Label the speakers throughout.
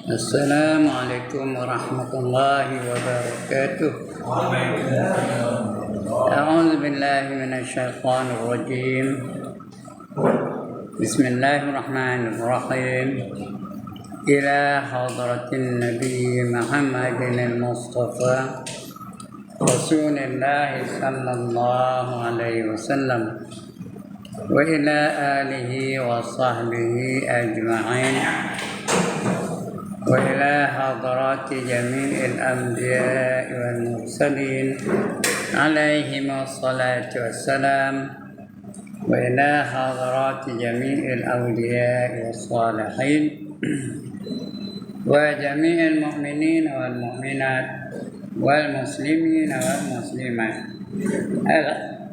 Speaker 1: Assalamualaikum warahmatullahi wabarakatuh. A'udzu billahi minasyaitonir rajim. Bismillahirrahmanirrahim. Ila hadratin Nabi Muhammadin al-Mustafa Rasulullah sallallahu alaihi wasallam wa ila alihi wa sahbihi ajma'in. وإلى حضرات جميع الأنبياء والمرسلين عليهم الصلاة والسلام وإلى حضرات جميع الأولياء والصالحين وجميع المؤمنين والمؤمنات والمسلمين والمسلمات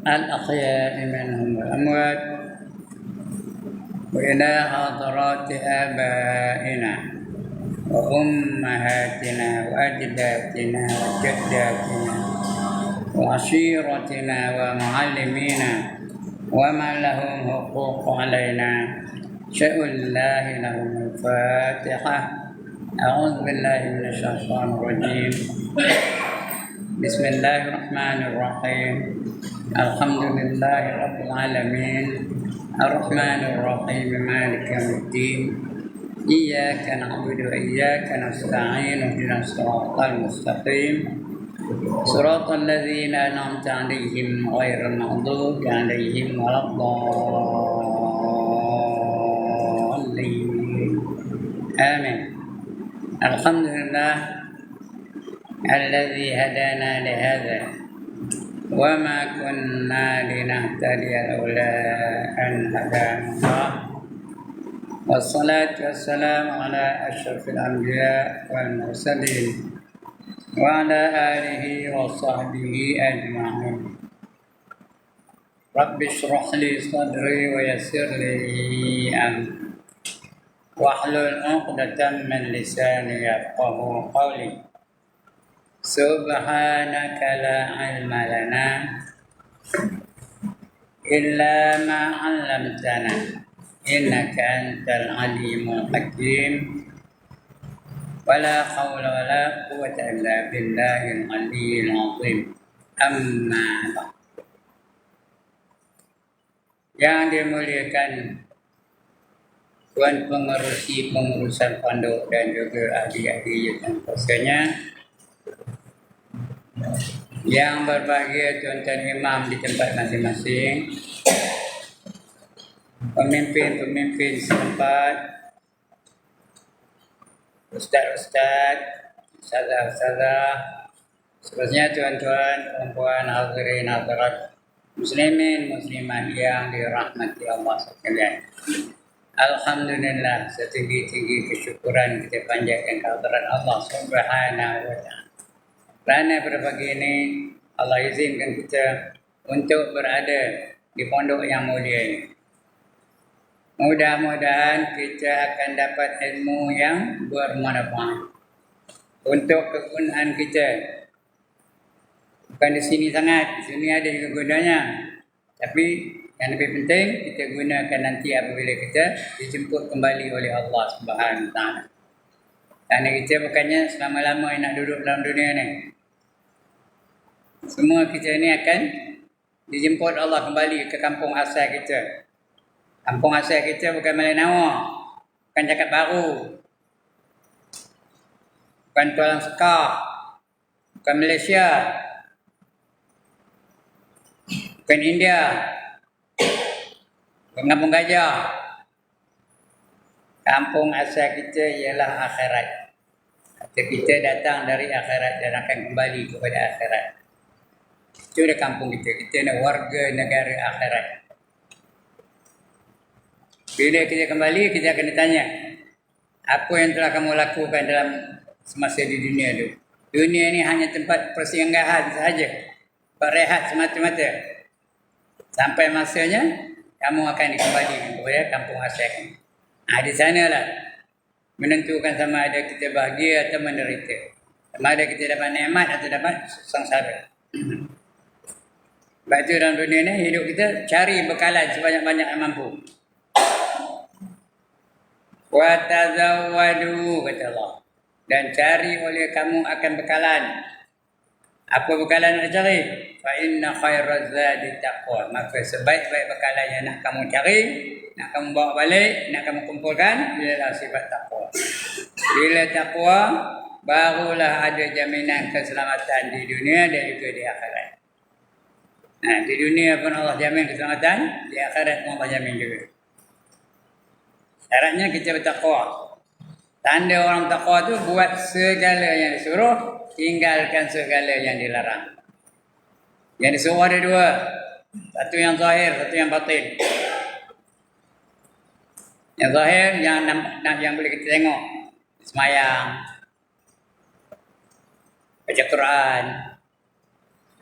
Speaker 1: الأحياء منهم والأموات وإلى حضرات آبائنا وأمهاتنا وأجدادنا وجداتنا وعشيرتنا ومعلمينا ومن لهم حقوق علينا شاء الله لهم الفاتحة. أعوذ بالله من الشيطان الرجيم. بسم الله الرحمن الرحيم. الحمد لله رب العالمين الرحمن الرحيم مالك يوم الدين إياك نعبد وإياك نستعين اهدنا الصراط المستقيم صراط الذين أنعمت عليهم غير المغضوب عليهم ولا الضالين آمين. الحمد لله الذي هدانا لهذا وما كنا لنهتدي لولا أن هدانا الله والصلاة والسلام على أشرف الأنبياء والمرسلين وعلى آله وصحبه أجمعين. رب اشرح لي صدري ويسر لي أمري واحلل عقدة من لساني يفقه قولي. سبحانك لا علم لنا إلا ما علمتنا إنك أنت العليم الحكيم ولا حول ولا قوة إلا بالله العلي العظيم. أما بعد. Yang dimuliakan Tuan pengurusan pondok dan juga ahli-ahli yang kuasanya, yang berbahagia tuan-tuan imam di tempat masing-masing, pemimpin-pemimpin setempat, ustaz-ustaz, ustazah-ustazah, seterusnya tuan-tuan, perempuan, hadirin, hadirat, muslimin, muslimat yang dirahmati Allah sekalian. Alhamdulillah, setinggi-tinggi kesyukuran kita panjatkan kehadirat Allah Subhanahu wa ta'ala. Kerana pada pagi ini Allah izinkan kita untuk berada di pondok yang mulia ini. Mudah-mudahan kita akan dapat ilmu yang bermanfaat untuk kegunaan kita. Bukan di sini sangat, di sini ada juga gunanya. Tapi yang lebih penting kita gunakan nanti apabila kita dijemput kembali oleh Allah Subhanahu wa ta'ala. Kerana kita bukannya selama-lama nak duduk dalam dunia ni. Semua kita ni akan dijemput Allah kembali ke kampung asal kita. Kampung asal kita bukan Melanau, bukan Cakap Baru, bukan Tulang Sekar, bukan Malaysia, bukan India, bukan Kampung Gajah. Kampung asal kita ialah akhirat. Kita datang dari akhirat dan akan kembali kepada akhirat. Itu dah kampung kita. Kita adalah warga negara akhirat. Bila kita kembali, kita akan ditanya, apa yang telah kamu lakukan dalam semasa di dunia itu? Dunia ini hanya tempat persinggahan sahaja, berehat semata-mata. Sampai masanya, kamu akan dikembalikan kepada kampung asal. Di sanalah menentukan sama ada kita bahagia atau menderita. Sama ada kita dapat nikmat atau dapat sengsara. Sebab itu dalam dunia ni hidup kita cari bekalan sebanyak-banyak yang mampu. Wa tazawwadu kata Allah. dan cari oleh kamu akan bekalan. Apa bekalan nak cari? Fa inna khairaz zadi taqwa. Maka sebaik-baik bekalan yang nak kamu cari, nak kamu bawa balik, nak kamu kumpulkan ialah sifat takwa. Bila takwa, barulah ada jaminan keselamatan di dunia dan juga di akhirat. Nah, di dunia pun Allah jamin keselamatan, di akhirat pun Allah jamin juga. Syaratnya kita bertakwa. Tanda orang takwa tu buat segala yang disuruh, tinggalkan segala yang dilarang. Yang disuruh ada dua. Satu yang zahir, satu yang batin. Yang zahir yang boleh kita tengok. Semayang, baca Quran,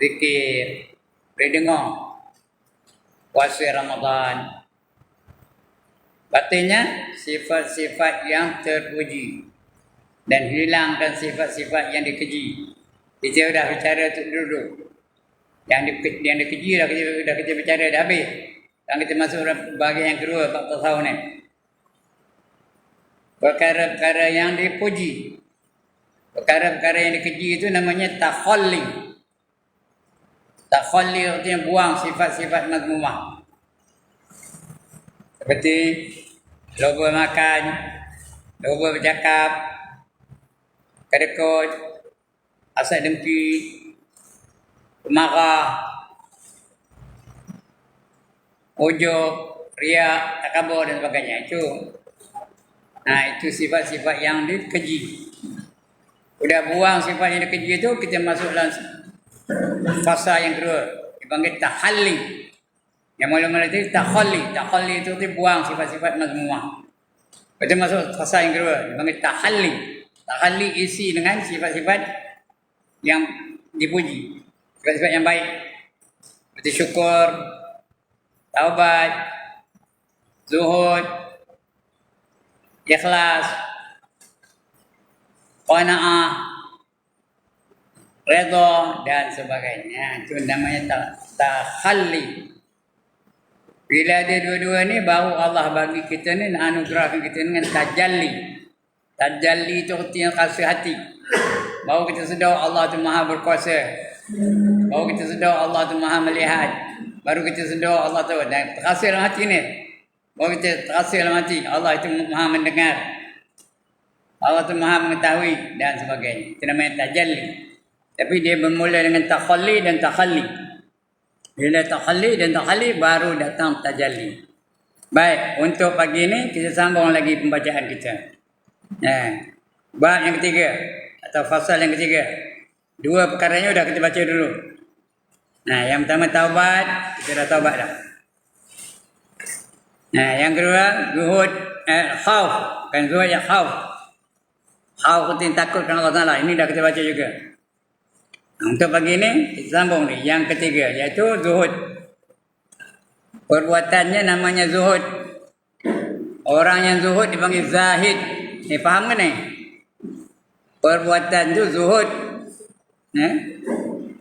Speaker 1: zikir, boleh dengar, puasa Ramadan. Batinnya sifat-sifat yang terpuji dan hilangkan sifat-sifat yang dikeji. Kita dah bicara tu dulu. Yang dikeji dah kita bicara dah habis. Dan kita masuk bahagian yang kedua 14 tahun ni. Perkara-perkara yang dipuji. Perkara-perkara yang dikeji itu namanya takhalli. Takhalli artinya buang sifat-sifat mazmumah. Seperti loba makan, loba bercakap, kedekut, asal dengki, pemarah, ujub, riak, takabur dan sebagainya. Itu sifat-sifat yang dikeji. Udah buang sifat yang dikeji itu, kita masuk dalam fasa yang kedua, dipanggil tahalli. Yang mula-mula itu takhalli. Takhalli itu buang sifat-sifat mazmumah. Kita masuk fasa yang kedua, dipanggil tahalli. Tahalli isi dengan sifat-sifat yang dipuji, sifat-sifat yang baik, seperti syukur, taubat, zuhud, ikhlas, qanaah, redha dan sebagainya. Itu namanya takhalli. Bila ada dua-dua ni, baru Allah bagi kita ni, anugerahkan kita dengan tajalli. Tajalli itu artinya kasih hati. Baru kita sedar Allah tu maha berkuasa. Baru kita sedar Allah tu maha melihat. Baru kita sedar Allah tu, dan terasa dalam hati ni. Baru kita terasa dalam hati, Allah itu maha mendengar. Allah tu maha mengetahui dan sebagainya. Itu namanya tajalli. Tapi dia bermula dengan takhalli dan takhalli. Bila takhalli dan takhalli baru datang tajalli. Baik, untuk pagi ni kita sambung lagi pembacaan kita. Bab yang ketiga atau fasal yang ketiga. Dua perkaranya dah kita baca dulu. Yang pertama taubat, kita dah taubat dah. Yang kedua zuhud, khauf, kan zuhud ya khauf. Khauf itu takut kerana Allah Taala. Ini dah kita baca juga. Untuk pagi ni kita sambung ni yang ketiga, iaitu zuhud. Perbuatannya namanya zuhud. Orang yang zuhud dipanggil zahid. Ni faham ke ni? Perbuatan tu zuhud.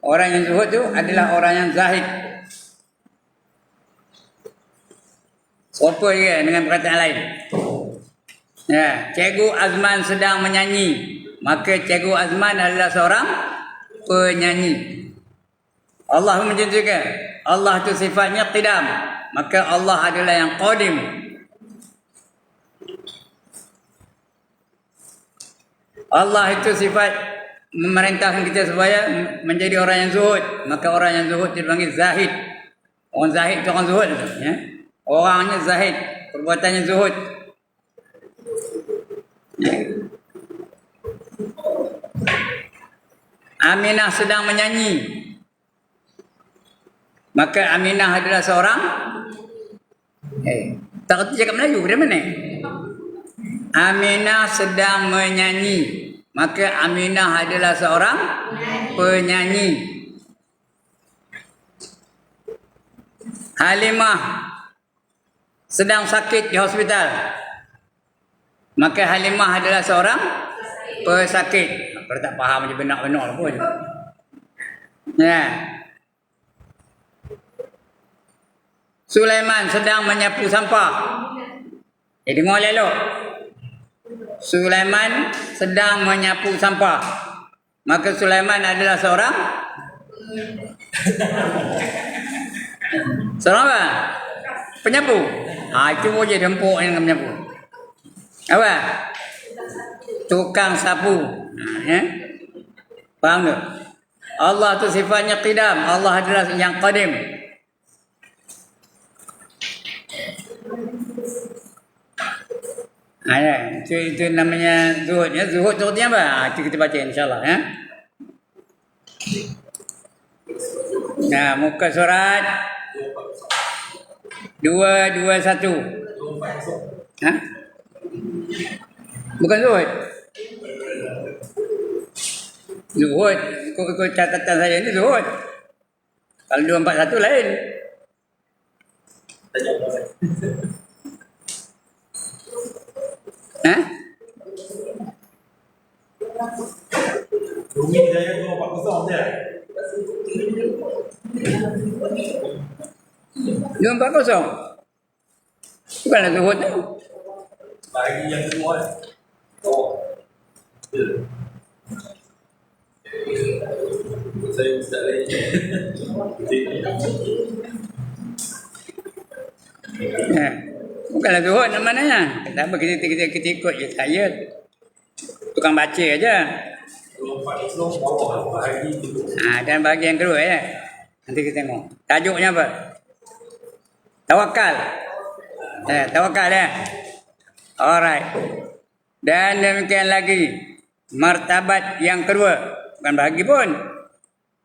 Speaker 1: Orang yang zuhud tu adalah orang yang zahid. Apa dia dengan perkataan lain? Cikgu Azman sedang menyanyi. Maka Cikgu Azman adalah seorang penyanyi. Allah macam tu kan? Allah tu sifatnya qidam. Maka Allah adalah yang qadim. Allah itu sifat memerintahkan kita supaya menjadi orang yang zuhud. Maka orang yang zuhud dipanggil zahid. Orang zahid itu orang zuhud. Orangnya zahid. Perbuatannya zuhud. Aminah sedang menyanyi. Maka Aminah adalah seorang tak kerti cakap Melayu dari mana? Aminah sedang menyanyi. Maka Aminah adalah seorang penyanyi. Halimah sedang sakit di hospital. Maka Halimah adalah seorang pesakit. Kalau tak faham je benar-benar pun. Sulaiman sedang menyapu sampah. Dengar elok. Sulaiman sedang menyapu sampah. Maka Sulaiman adalah seorang apa? Penyapu. Itu je dempuk yang menyapu. Apa? Tukang sapu. Faham tak? Allah tu sifatnya qidam. Allah adalah yang qadim. Itu namanya zuhud. Ya, zuhudnya apa? Itu kita baca insyaAllah. Ya. Nah, muka surat 221. Bukan zuhud. Zuhud. Ikut catatan saya ini zuhud. Kalau 241 lain.
Speaker 2: Rumi Hidayah 240 je.
Speaker 1: 240. Bukanlah zuhud tu.
Speaker 2: Bagi yang kedua. Saya tak lain.
Speaker 1: Bukanlah zuhud namanya. Kenapa kita ikut je saya. Tukang baca aja. Dan bahagian kedua ya. Nanti kita tengok. Tajuknya apa? Tawakal. Tawakal ya. Alright. Dan demikian lagi martabat yang kedua. Bukan bahagi pun.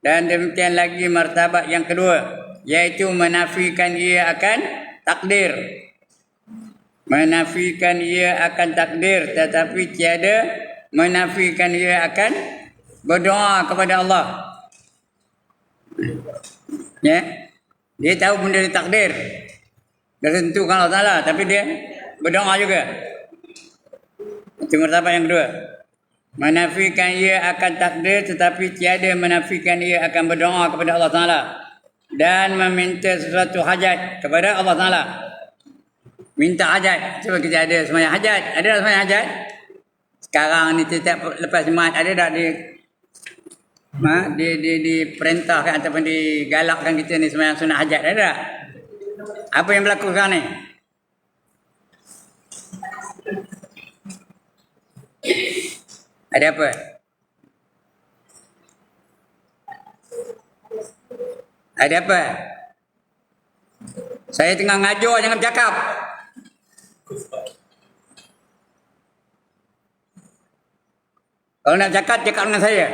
Speaker 1: Dan demikian lagi martabat yang kedua. Iaitu menafikan ia akan takdir. Menafikan ia akan takdir. Tetapi tiada menafikan ia akan berdoa kepada Allah. Ya. Dia tahu benda dia takdir. Dah tentukan Allah Ta'ala. Tapi dia berdoa juga. Itu martabat yang kedua. Menafikan ia akan takdir. Tetapi tiada menafikan ia akan berdoa kepada Allah Ta'ala. Dan meminta sesuatu hajat kepada Allah Ta'ala. Minta hajat. Cuba kita ada semayang hajat. Ada tak semayang hajat? Sekarang ni setiap lepas Jumaat ada tak diperintahkan ataupun digalakkan kita ni sembahyang sunat hajat, ada tak? Apa yang berlaku sekarang ni? Ada apa? Ada apa? Saya tengah ngajar, jangan bercakap. Kalau nak cakap dengan saya.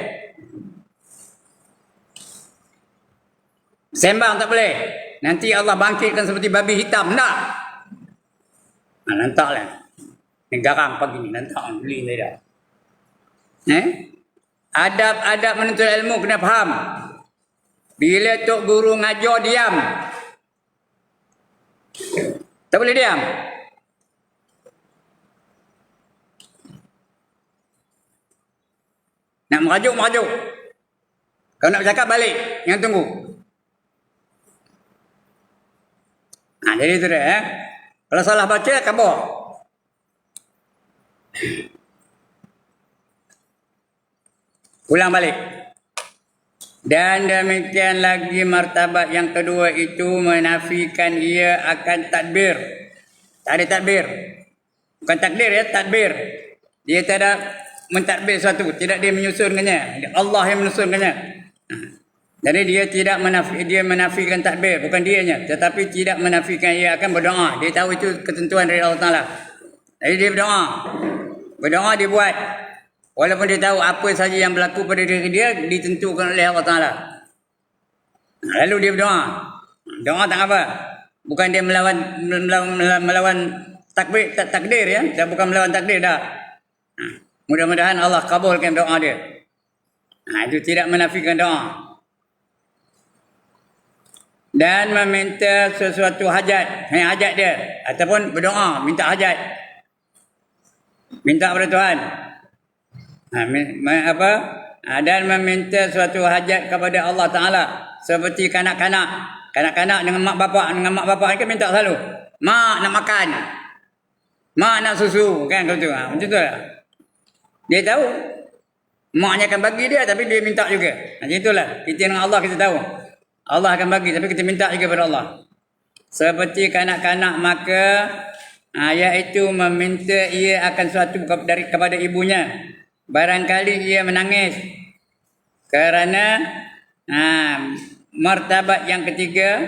Speaker 1: Sembang tak boleh. Nanti Allah bangkitkan seperti babi hitam. Tak? Nantaklah. Yang garang pagi ni. Nantak. Beli ni dah. Adab-adab menuntut ilmu kena faham. Bila Tok Guru ngajar, diam. Tak boleh diam. Nak merajuk. Kalau nak bercakap, balik. Yang tunggu. Jadi itu dia. Kalau salah baca, kabur. Ulang balik. Dan demikian lagi martabat yang kedua itu menafikan ia akan tadbir. Tak ada tadbir. Bukan takdir ya, tadbir. Dia tak ada mentadbir sesuatu, tidak dia menyusunkannya. Allah yang menyusunkannya. Jadi dia menafikan takbir, bukan dianya, tetapi tidak menafikan ia akan berdoa. Dia tahu itu ketentuan dari Allah Taala. Jadi dia berdoa. Berdoa dia buat. Walaupun dia tahu apa saja yang berlaku pada diri dia ditentukan oleh Allah Taala. Lalu dia berdoa. Doa tak apa. Bukan dia melawan takdir ya, dan bukan melawan takdir dah. Mudah-mudahan Allah kabulkan doa dia. Itu tidak menafikan doa. Dan meminta sesuatu hajat. Hajat dia. Ataupun berdoa. Minta hajat. Minta kepada Tuhan. Dan meminta sesuatu hajat kepada Allah Ta'ala. Seperti kanak-kanak. Kanak-kanak dengan mak bapak. Dengan mak bapak ni kan minta selalu. Mak nak makan. Mak nak susu kan kau tu. Macam tu lah. Dia tahu. Maknya akan bagi dia tapi dia minta juga. Macam itulah. Kita dengan Allah kita tahu. Allah akan bagi tapi kita minta juga kepada Allah. Seperti kanak-kanak maka iaitu meminta ia akan sesuatu kepada ibunya. Barangkali ia menangis kerana martabat yang ketiga.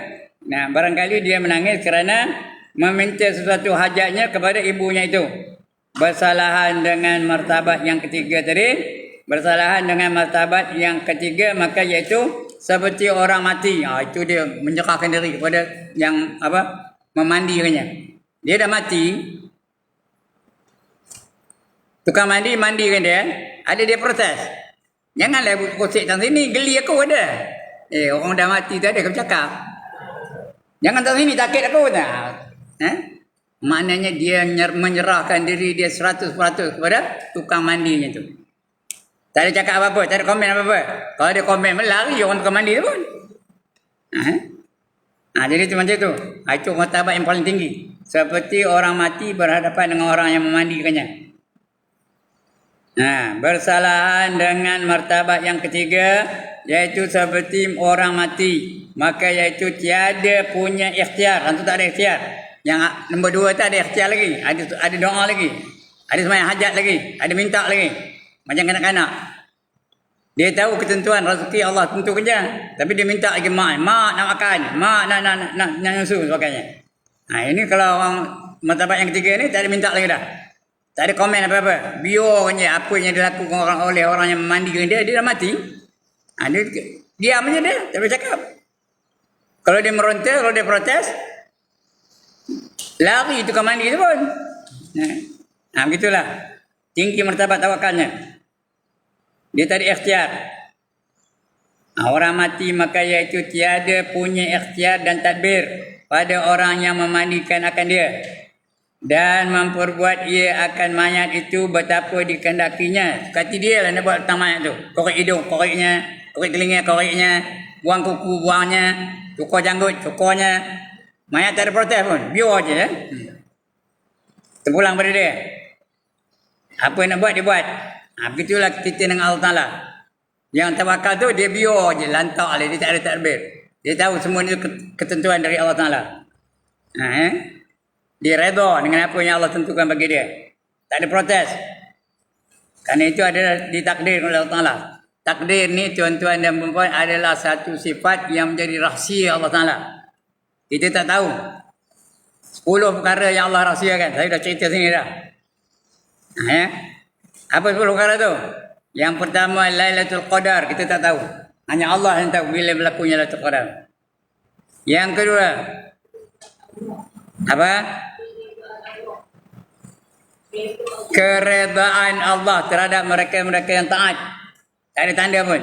Speaker 1: Barangkali dia menangis kerana meminta sesuatu hajatnya kepada ibunya itu. Bersalahan dengan martabat yang ketiga tadi. Bersalahan dengan martabat yang ketiga maka iaitu seperti orang mati. Itu dia menyerahkan diri kepada yang memandikannya. Dia dah mati. Tukang mandikan dia. Ada dia protes. Janganlah kosek tang sini, geli aku ada. Orang dah mati tu ada kau cakap. Jangan tang sini takut aku tak. Maknanya dia menyerahkan diri dia 100% kepada tukang mandinya tu. Tak ada cakap apa-apa, tak ada komen apa-apa. Kalau dia komen, lari orang tukang mandi tu pun. Jadi itu macam tu. Itu martabat yang paling tinggi. Seperti orang mati berhadapan dengan orang yang memandikannya. Bersalahan dengan martabat yang ketiga, iaitu seperti orang mati. Maka iaitu tiada punya ikhtiar. Itu tak ada ikhtiar. Yang nombor 2 tak ada ikhtiar lagi. Ada doa lagi. Ada sembahyang hajat lagi. Ada minta lagi. Macam kanak-kanak. Dia tahu ketentuan rezeki Allah tentu kerja. Tapi dia minta lagi mak nak makan. Mak nak nyusu sebagainya. Ini kalau orang martabat yang ketiga ni tak ada minta lagi dah. Tak ada komen apa-apa. Biar je apa yang dilakukan oleh orang yang memandikan dia dah mati. Dia diam je dia. Tak boleh cakap. Kalau dia meronta, kalau dia protes, lari tukang mandi tu pun. Begitulah. Tinggi martabat tawakalnya. Dia tak ada ikhtiar. Orang mati maka iaitu tiada punya ikhtiar dan tadbir pada orang yang memandikan akan dia. Dan memperbuat ia akan mayat itu betapa dikehendakinya. Kata dia lah nak buat tentang mayat tu. Korek hidung, koreknya. Korek telinga, koreknya. Buang kuku, buangnya. Cukur janggut, cukurnya. Mayat tak ada protes pun. Biar je. Terpulang pada dia. Apa yang nak buat, dia buat. Begitulah kita dengan Allah Ta'ala. Yang tawakal tu, dia biar je. Lantak lah. Dia tak ada tadbir. Dia tahu semua ni ketentuan dari Allah Ta'ala. Dia redha dengan apa yang Allah tentukan bagi dia. Tak ada protes. Kerana itu adalah ditakdir oleh Allah Ta'ala. Takdir ni tuan-tuan dan puan-puan adalah satu sifat yang menjadi rahsia Allah Ta'ala. Kita tak tahu. 10 perkara yang Allah rahsiakan. Saya dah cerita sini dah. Apa 10 perkara tu? Yang pertama Lailatul Qadar. Kita tak tahu. Hanya Allah yang tahu bila berlakunya Lailatul Qadar. Yang kedua. Apa? Keredaan Allah terhadap mereka-mereka yang taat. Tak ada tanda pun.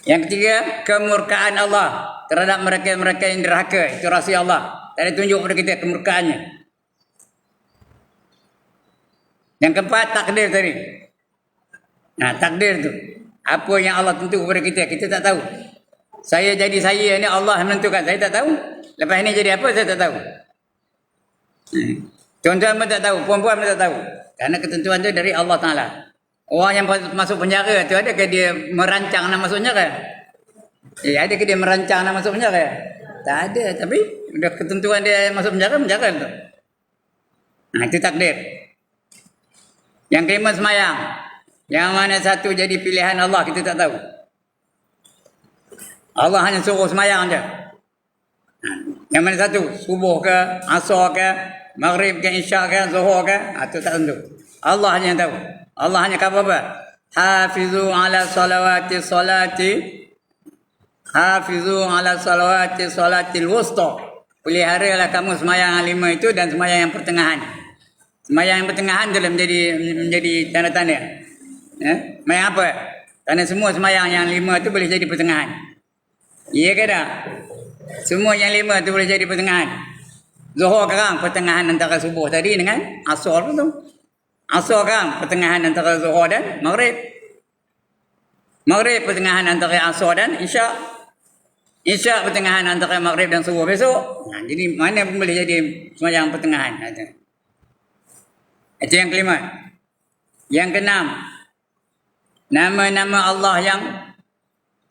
Speaker 1: Yang ketiga, kemurkaan Allah terhadap mereka-mereka yang derhaka. Itu rahsia Allah. Tak ada tunjuk kepada kita kemurkaannya. Yang keempat, takdir tadi. Takdir tu. Apa yang Allah tentu kepada kita, kita tak tahu. Saya jadi saya ni Allah menentukan. Saya tak tahu. Lepas ni jadi apa, saya tak tahu. Tuan-tuan pun tak tahu. Puan-puan pun tak tahu. Kerana ketentuan tu dari Allah Ta'ala. Orang yang masuk penjara tu, adakah dia merancang nak masuk penjara? Adakah dia merancang nak masuk penjara? Tak ada. Tapi udah ketentuan dia masuk penjara tu. Itu takdir. Yang kelima, semayang. Yang mana satu jadi pilihan Allah, kita tak tahu. Allah hanya suruh semayang je. Yang mana satu? Subuh ke, asar ke, maghrib ke, isyak ke, zuhur ke? Itu tak tentu. Allah hanya tahu. Allah hanya kata apa? Hafizu ala salawati salati. Hafizu ala salawati salatil wusta. Peliharalah kamu semayang 5 itu dan semayang yang pertengahan. Semayang yang pertengahan tu menjadi tanda-tanda. Semayang apa? Kerana semua semayang yang 5 tu boleh jadi pertengahan. Iya ke tak? Semua yang 5 tu boleh jadi pertengahan. Zuhur sekarang pertengahan antara subuh tadi dengan asar tu. Asar sekarang pertengahan antara zuhur dan maghrib. Maghrib pertengahan antara asar dan isyak. Isyak pertengahan antara maghrib dan subuh besok. Jadi mana pun boleh jadi semayang pertengahan. Itu yang kelima. Yang keenam, nama-nama Allah yang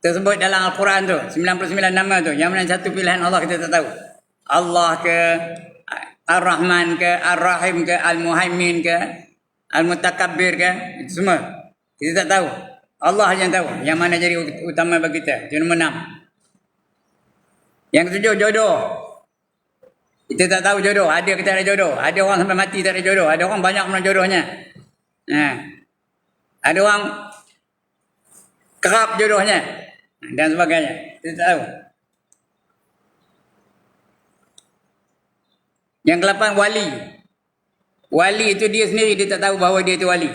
Speaker 1: tersebut dalam Al-Quran tu, 99 nama tu, yang mana satu pilihan Allah kita tak tahu. Allah ke, Ar-Rahman ke, Ar-Rahim ke, Al-Muhaimin ke, Al-Mutakabbir ke, itu semua kita tak tahu. Allah yang tahu yang mana jadi utama bagi kita. Itu nombor 6. Yang ketujuh, jodoh. Kita tak tahu jodoh, ada kita ada jodoh. Ada orang sampai mati tak ada jodoh, ada orang banyak mana jodohnya. Ada orang kerap jodohnya dan sebagainya. Kita tak tahu. Yang ke-8, wali. Wali itu dia sendiri dia tak tahu bahawa dia itu wali.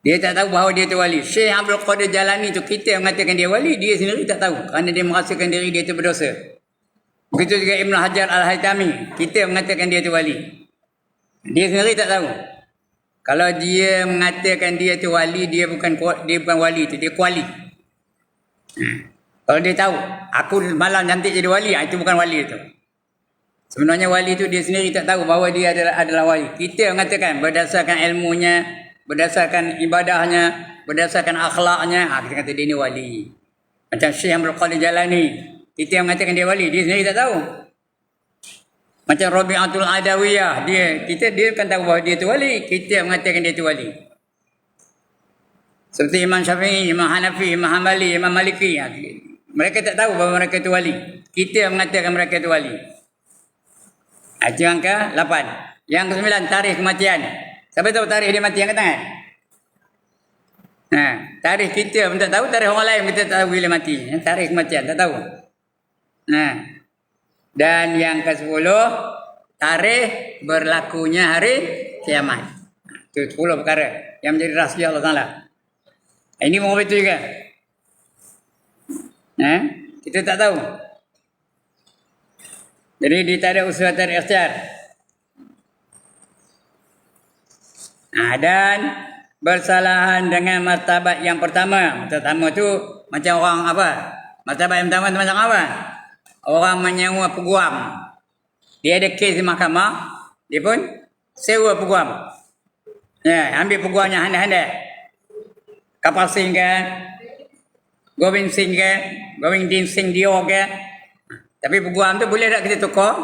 Speaker 1: Dia tak tahu bahawa dia itu wali. Syekh Abdul Qadir Jalani itu kita yang mengatakan dia wali, dia sendiri tak tahu kerana dia merasakan diri dia itu berdosa. Begitu juga Ibn Hajar Al-Haytami, kita mengatakan dia itu wali. Dia sendiri tak tahu. Kalau dia mengatakan dia itu wali, dia bukan wali itu, dia kuali. Kalau dia tahu, aku malam nanti jadi wali, itu bukan wali itu. Sebenarnya wali itu dia sendiri tak tahu bahawa dia adalah wali. Kita mengatakan berdasarkan ilmunya, berdasarkan ibadahnya, berdasarkan akhlaknya, kita kata dia ni wali. Macam Syekh Abdul Qadir Jalani, kita yang mengatakan dia wali, dia sendiri tak tahu. Macam Rabi'atul Adawiyah, dia kan tahu bahawa dia tu wali, kita yang mengatakan dia tu wali. Seperti Imam Syafi'i, Imam Hanafi, Imam Hanbali, Imam Maliki, mereka tak tahu bahawa mereka tu wali, kita yang mengatakan mereka tu wali. Itu yang ke-8. Yang ke-9, tarikh kematian. Siapa tahu tarikh dia mati? Angkat tangan. Tarikh kita pun tak tahu, tarikh orang lain kita tak tahu bila mati. Tarikh kematian tak tahu. Dan yang ke-10, tarikh berlakunya hari kiamat. Itu 10 perkara yang menjadi rahsia Allah Ta'ala. Ini mau betul juga. Kita tak tahu. Jadi dia tak ada usaha tarik ikhtiar. Dan bersalahan dengan martabat yang pertama. Pertama tu macam orang apa? Martabat yang pertama tu macam apa? Orang menyewa peguam. Dia ada kes di mahkamah, dia pun sewa peguam. Ambil peguamnya handai-handai. Kapal Singh ke, Govind Singh ke, Govind Singh Dio ke. Tapi peguam tu boleh tak kita tukar?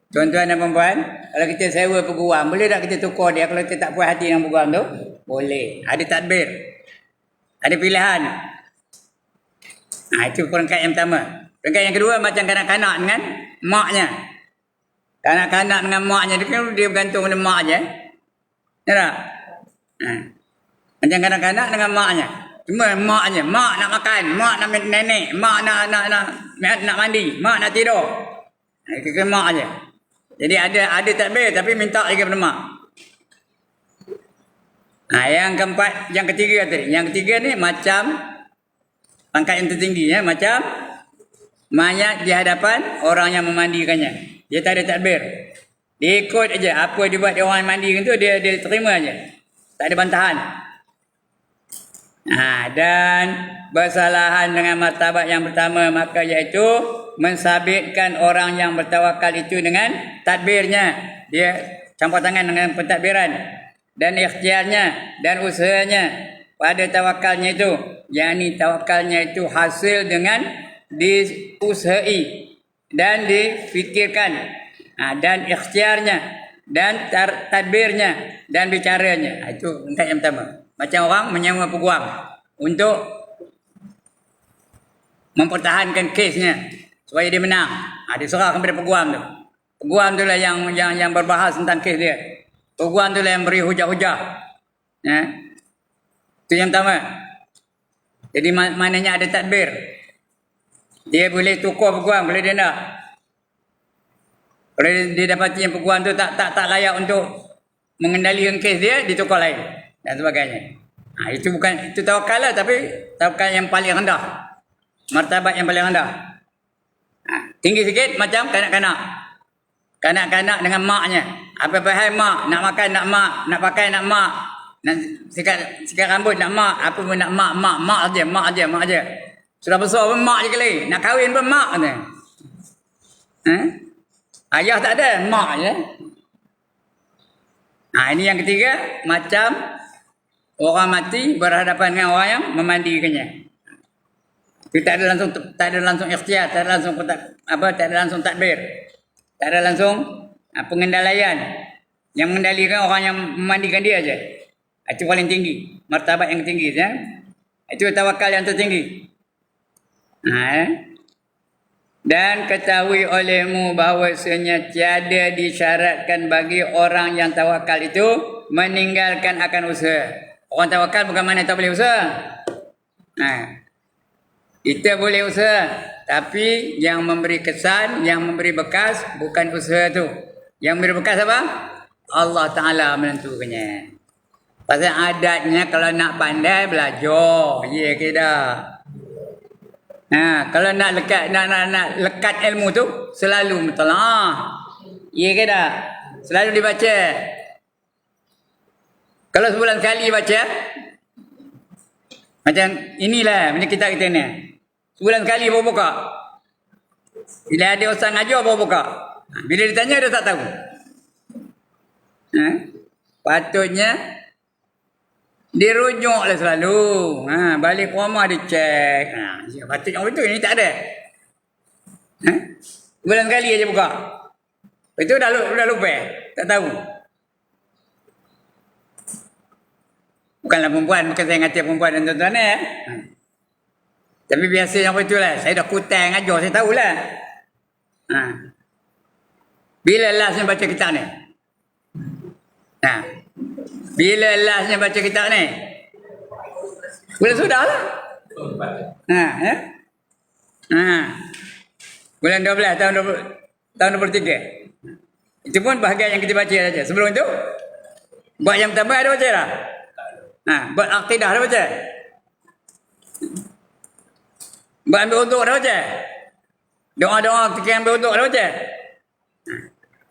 Speaker 1: Tuan-tuan dan puan-puan, kalau kita sewa peguam, boleh tak kita tukar dia kalau kita tak puas hati dengan peguam tu? Boleh. Ada tadbir. Ada pilihan. Itu peringkat yang pertama. Peringkat yang kedua macam kanak-kanak dengan maknya. Kanak-kanak dengan maknya dia bergantung pada mak je. Ya tak? Macam kanak-kanak dengan maknya. Cuma maknya, mak nak makan, mak nak nenek, mak nak mandi, mak nak tidur. Ke mak je. Jadi ada takbir tapi minta juga pada mak. Yang keempat, yang ketiga tadi. Yang ketiga ni macam pangkat yang tertinggi ya, macam mayat di hadapan orang yang memandikannya. Dia tak ada takbir. Dia ikut aja apa dia buat dia orang yang mandikan tu, dia terima aja. Tak ada bantahan. Dan bersalahan dengan martabat yang pertama, maka iaitu mensabitkan orang yang bertawakal itu dengan tadbirnya. Dia campur tangan dengan pentadbiran dan ikhtiarnya dan usahanya pada tawakalnya itu. Yakni tawakalnya itu hasil dengan diusahai dan difikirkan, dan ikhtiarnya dan tadbirnya dan bicaranya. Itu tingkat yang pertama. Macam orang menyewa peguam untuk mempertahankan kesnya supaya dia menang. Dia serahkan kepada peguam tu. Peguam tu lah yang berbahas tentang kes dia. Peguam tu lah yang beri hujah-hujah. Itu yang pertama. Jadi maknanya ada tadbir. Dia boleh tukar peguam kalau dia nak. Kalau dia dapati yang peguam tu tak layak untuk mengendalikan kes dia, ditukar lain dan sebagainya. Itu tawakal lah, tapi tawakal yang paling rendah. Martabat yang paling rendah. Tinggi sikit macam kanak-kanak. Kanak-kanak dengan maknya. Apa-apa hal mak, nak makan nak mak, nak pakai nak mak, nak sikat rambut nak mak, apa pun nak mak aja. Sudah besar pun mak je kali. Nak kahwin pun mak kata. Ayah tak ada, mak je. Ini yang ketiga, macam orang mati berhadapan dengan orang yang memandikannya. Itu tak ada langsung ikhtiar, tak ada langsung takbir. Tak ada langsung pengendalian. Yang mengendalikan orang yang memandikan dia aja. Itu paling tinggi, martabat yang tinggi ya. Itu tawakal yang tertinggi. Dan ketahui olehmu bahawasanya tiada disyaratkan bagi orang yang tawakal itu meninggalkan akan usaha. Orang tawakal bukan mana tak boleh usaha. Kita boleh usaha, tapi yang memberi kesan, yang memberi bekas bukan usaha tu. Yang memberi bekas apa? Allah Ta'ala menentukannya. Pasal adatnya kalau nak pandai belajar, ya ke dah. Kalau nak lekat ilmu tu selalu mentelaah. Ya ke dah? Selalu dibaca. Kalau sebulan sekali baca, macam inilah macam kita ni. Sebulan sekali baru buka. Bila ada ustaz ngajar baru buka. Bila ditanya dia tak tahu. Patutnya dirujuklah selalu. Balik rumah dicek. Patutnya betul ini tak ada. Sebulan sekali aja buka. Itu dah lupa. Tak tahu. Bukanlah perempuan, bukan saya ngati perempuan dan tuan-tuan ya. Tapi biasa yang betul lah. Saya dah kutang ajar, saya tahulah. Bila lastnya baca kitab ni? Bila lastnya baca kitab ni? Bulan sudah lah. Bulan 12 tahun 23. Itu pun bahagian yang kita baca saja. Sebelum itu, buat yang pertama ada baca lah. Buat akidah dah baca. Buat ambil untuk dah baca. Doa-doa ketika ambil untuk dah baca.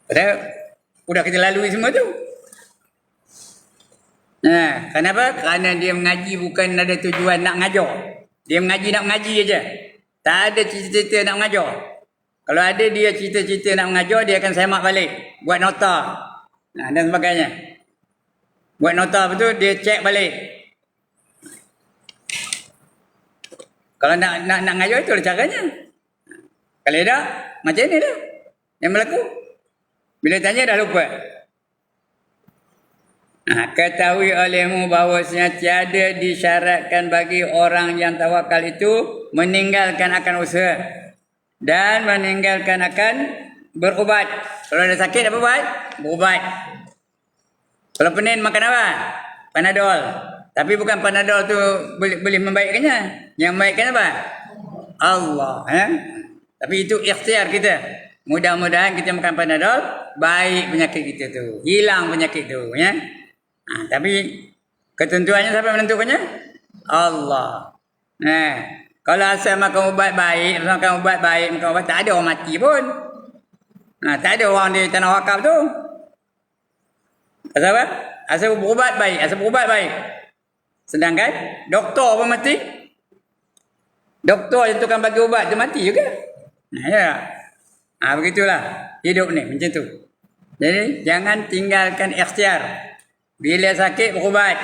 Speaker 1: Padahal sudah kita lalui semua tu. Kenapa? Kerana dia mengaji bukan ada tujuan nak ngajar. Dia nak mengaji aja. Tak ada cita-cita nak mengajar. Kalau ada dia cita-cita nak mengajar, dia akan semak balik. Buat nota. Dan sebagainya. Buat nota betul, dia cek balik. Kalau nak ngajar itu caranya. Kalau tak, macam ni dah. Yang berlaku. Bila tanya dah lupa. Ketahui olehmu bahawasanya tiada disyaratkan bagi orang yang tawakal itu meninggalkan akan usaha. Dan meninggalkan akan berubat. Kalau ada sakit apa buat? Berubat. Kalau pening makan apa? Panadol. Tapi bukan Panadol tu boleh membaikkannya. Yang membaikkan apa? Allah. Tapi itu ikhtiar kita. Mudah-mudahan kita makan Panadol, baik penyakit kita tu. Hilang penyakit tu. Ya? Tapi ketentuannya siapa menentukannya? Allah. Kalau asal makan ubat baik, makan ubat, tak ada orang mati pun. Tak ada orang di tanah wakaf tu. Asal apa? Asal berubat baik. Sedangkan doktor pun mati. Doktor yang tukang bagi ubat tu mati juga. Begitulah hidup ni macam tu. Jadi jangan tinggalkan ikhtiar. Bila sakit berubat.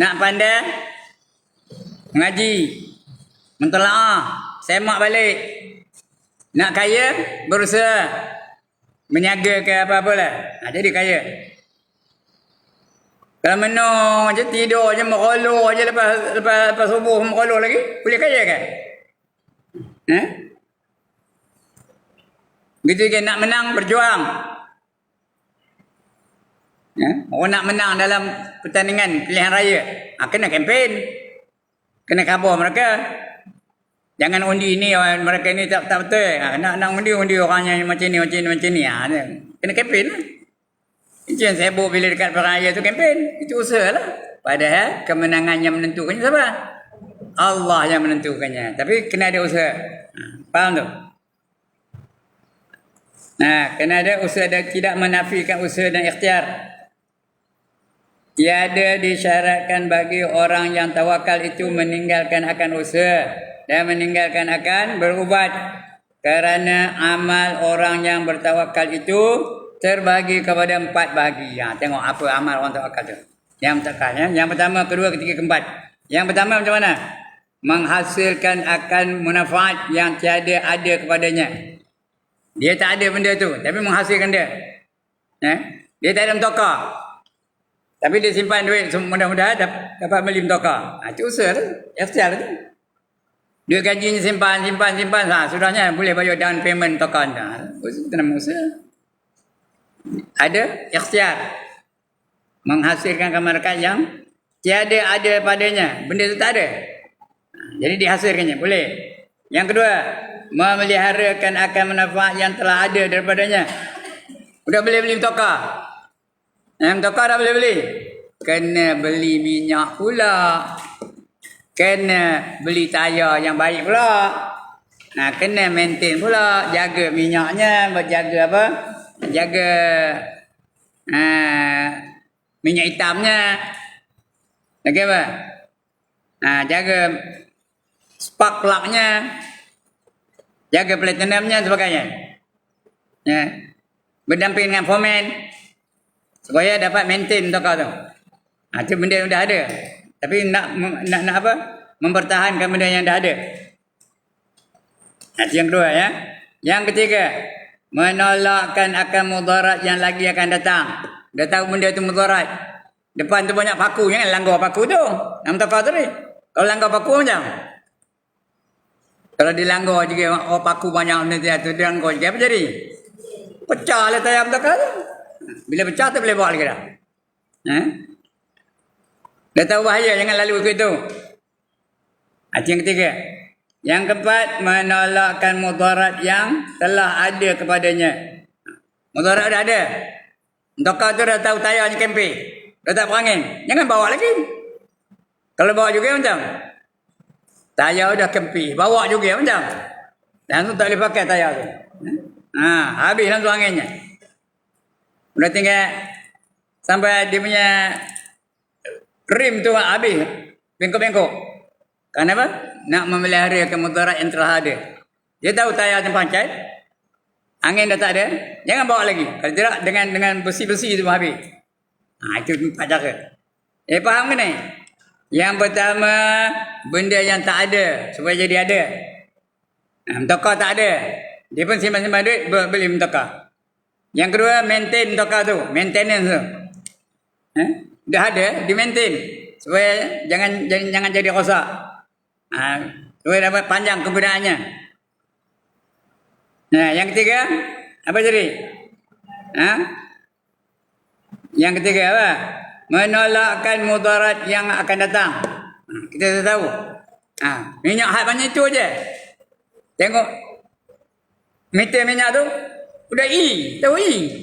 Speaker 1: Nak pandai mengaji, mentelaah, semak balik. Nak kaya berusaha menyaga ke apa-apalah. Jadi kaya. Kalau menung je tidur je merolor je lepas subuh merolor lagi, boleh kaya kan? Gitu je nak menang berjuang. Orang nak menang dalam pertandingan pilihan raya, kena kempen. Kena khabar mereka. Jangan undi ni mereka ni tak betul. Nak undi orangnya macam ni. Kena kempen lah. Itu yang saya buat bila dekat peraya tu kempen. Itu usaha lah. Padahal kemenangan yang menentukannya siapa? Allah yang menentukannya. Tapi kena ada usaha. Faham tu? Kena ada usaha dan tidak menafikan usaha dan ikhtiar. Tiada disyaratkan bagi orang yang tawakal itu meninggalkan akan usaha dan meninggalkan akan berubat. Kerana amal orang yang bertawakal itu terbagi kepada 4 bahagi. Tengok apa amal orang tawakal tu. Yang tawakal ya. Yang pertama, kedua, ketiga, keempat. Yang pertama macam mana? Menghasilkan akan manfaat yang tiada ada kepadanya. Dia tak ada benda tu, tapi menghasilkan dia. Dia tak ada mentokar. Tapi dia simpan duit, mudah-mudahan dapat beli mentokar. Itu usaha tu, ikhtiar tu. Duit gajinya simpan. Sudahnya boleh bayar down payment mentokar. Itu nama usaha. Ada ikhtiar. Menghasilkan kemerdekaan yang tiada ada padanya. Benda itu tak ada. Jadi dihasilkannya, boleh. Yang kedua, memeliharakan akan manfaat yang telah ada daripadanya. Sudah boleh beli mentokar. Mentokar dah boleh beli. Kena beli minyak pula. Kena beli tayar yang baik pula. Kena maintain pula. Jaga minyaknya. Jaga apa? Jaga minyak hitamnya. Jaga apa? Jaga spark plug-nya. Jaga platinumnya sebagainya. Berdamping dengan foreman. Supaya dapat maintain mentokar tu. Itu benda yang dah ada. Tapi nak apa? Mempertahankan benda yang dah ada. Itu yang kedua ya. Yang ketiga, menolakkan akan mudarat yang lagi akan datang. Dah tahu benda tu mudarat. Depan tu banyak paku, jangan langgar paku tu. Nak mentokar tu ni. Kalau langgar paku macam. Kalau dilanggar juga paku banyak benda tu dilanggar juga apa jadi? Pecah lah tayar mentokar tu. Bila pecah tu boleh bawa lagi dah. Dah tahu bahaya, jangan lalu ikut itu. Itu yang ketiga. Yang keempat, menolakkan mudarat yang telah ada kepadanya. Mudarat dah ada. Mentokar tu dah tahu tayarnya kempi. Dah tak berangin. Jangan bawa lagi. Kalau bawa juga macam. Tayar dah kempi. Bawa juga macam. Langsung tak boleh pakai tayar tu. Habis langsung anginnya. Udah tinggal sampai dia punya rim tu habis. Bengkok-bengkok. Kenapa? Nak memelihara mudarat yang telah ada. Dia tahu tayar yang pancai. Angin dah tak ada. Jangan bawa lagi. Kalau tidak dengan besi-besi tu habis. Itu 4 cara. Faham ke ni? Yang pertama, benda yang tak ada supaya jadi ada. Mentokar tak ada. Dia pun simpan-simpan duit beli mentokar. Yang kedua, maintain mentokar tu. Maintenance tu. Dah ada, di-maintain. Supaya jangan jadi rosak. Supaya dapat panjang kegunaannya. Yang ketiga, apa jadi? Yang ketiga apa? Menolakkan mudarat yang akan datang. Kita tahu. Minyak hal banyak itu aja. Tengok meter minyak tu udah E, tahu E?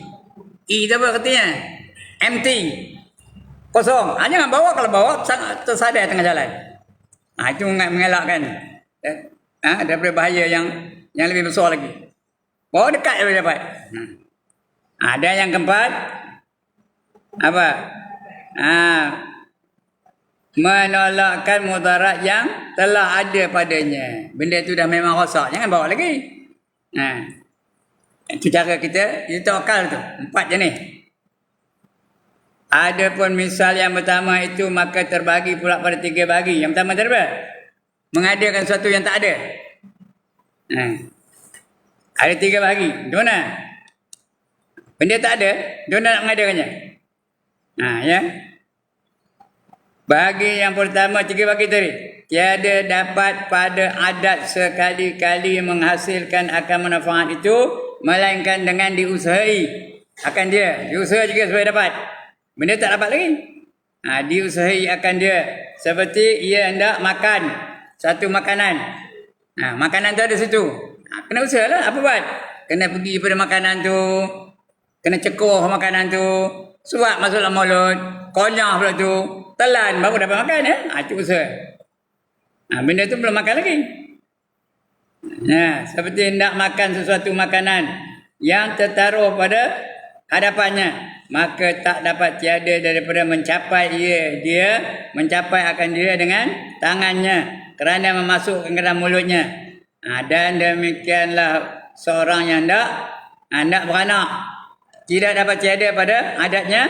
Speaker 1: E tu apa katanya? Empty. Kosong. Jangan bawa, kalau bawa tersadar tengah jalan. Itu mengelakkan. Daripada bahaya yang lebih besar lagi. Bawa dekat boleh dapat. Ada yang keempat. Apa? Menolakkan mudarat yang telah ada padanya. Benda tu dah memang rosak. Jangan bawa lagi. Itu cara kita tawakal tu. 4 jenis. Adapun misal yang pertama itu maka terbagi pula pada 3 bahagi. Yang pertama tadi apa? Mengadakan sesuatu yang tak ada. Ada 3 bahagi. Di mana? Benda tak ada, di mana nak mengadakannya? Ya. Bahagi yang pertama 3 bahagi tadi. Tiada dapat pada adat sekali-kali menghasilkan akan manfaat itu melainkan dengan diusahai akan dia. Diusaha juga supaya dapat. Benda tak dapat lagi. Diusahai akan dia. Seperti ia hendak makan satu makanan. Makanan tu ada situ. Kena usaha lah. Apa buat? Kena pergi pada makanan tu. Kena cekoh makanan tu. Suap masuk dalam mulut. Konyah pula tu. Telan baru dapat makan ya. Itu usaha. Benda tu belum makan lagi. Seperti hendak makan sesuatu makanan yang tertaruh pada hadapannya. Maka tak dapat tiada daripada mencapai dia mencapai akan dia dengan tangannya kerana memasukkan ke dalam mulutnya. Dan demikianlah seorang yang hendak beranak. tidak dapat tiada pada adatnya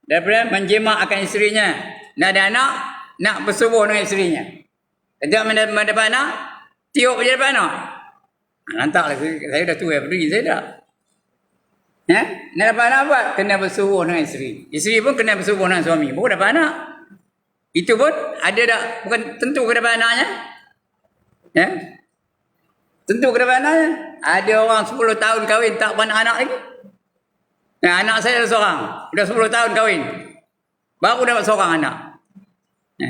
Speaker 1: daripada menjima akan isterinya. Nak ada anak, nak bersubuh dengan isterinya. Sejak mendapat anak, tiup je dapat anak. Lantaklah saya dah tua pergi saya dah. Ya, nak dapat anak apa? Kena bersubuh dengan isteri. Isteri pun kena bersubuh dengan suami. Baru dapat anak. Itu pun ada tak, bukan tentu ke dapat anaknya. Ya. Tentu ke dapat anaknya. Ada orang 10 tahun kahwin tak dapat anak lagi. Nah, anak saya ada seorang. Dah 10 tahun kahwin. Baru dapat seorang anak. Ya.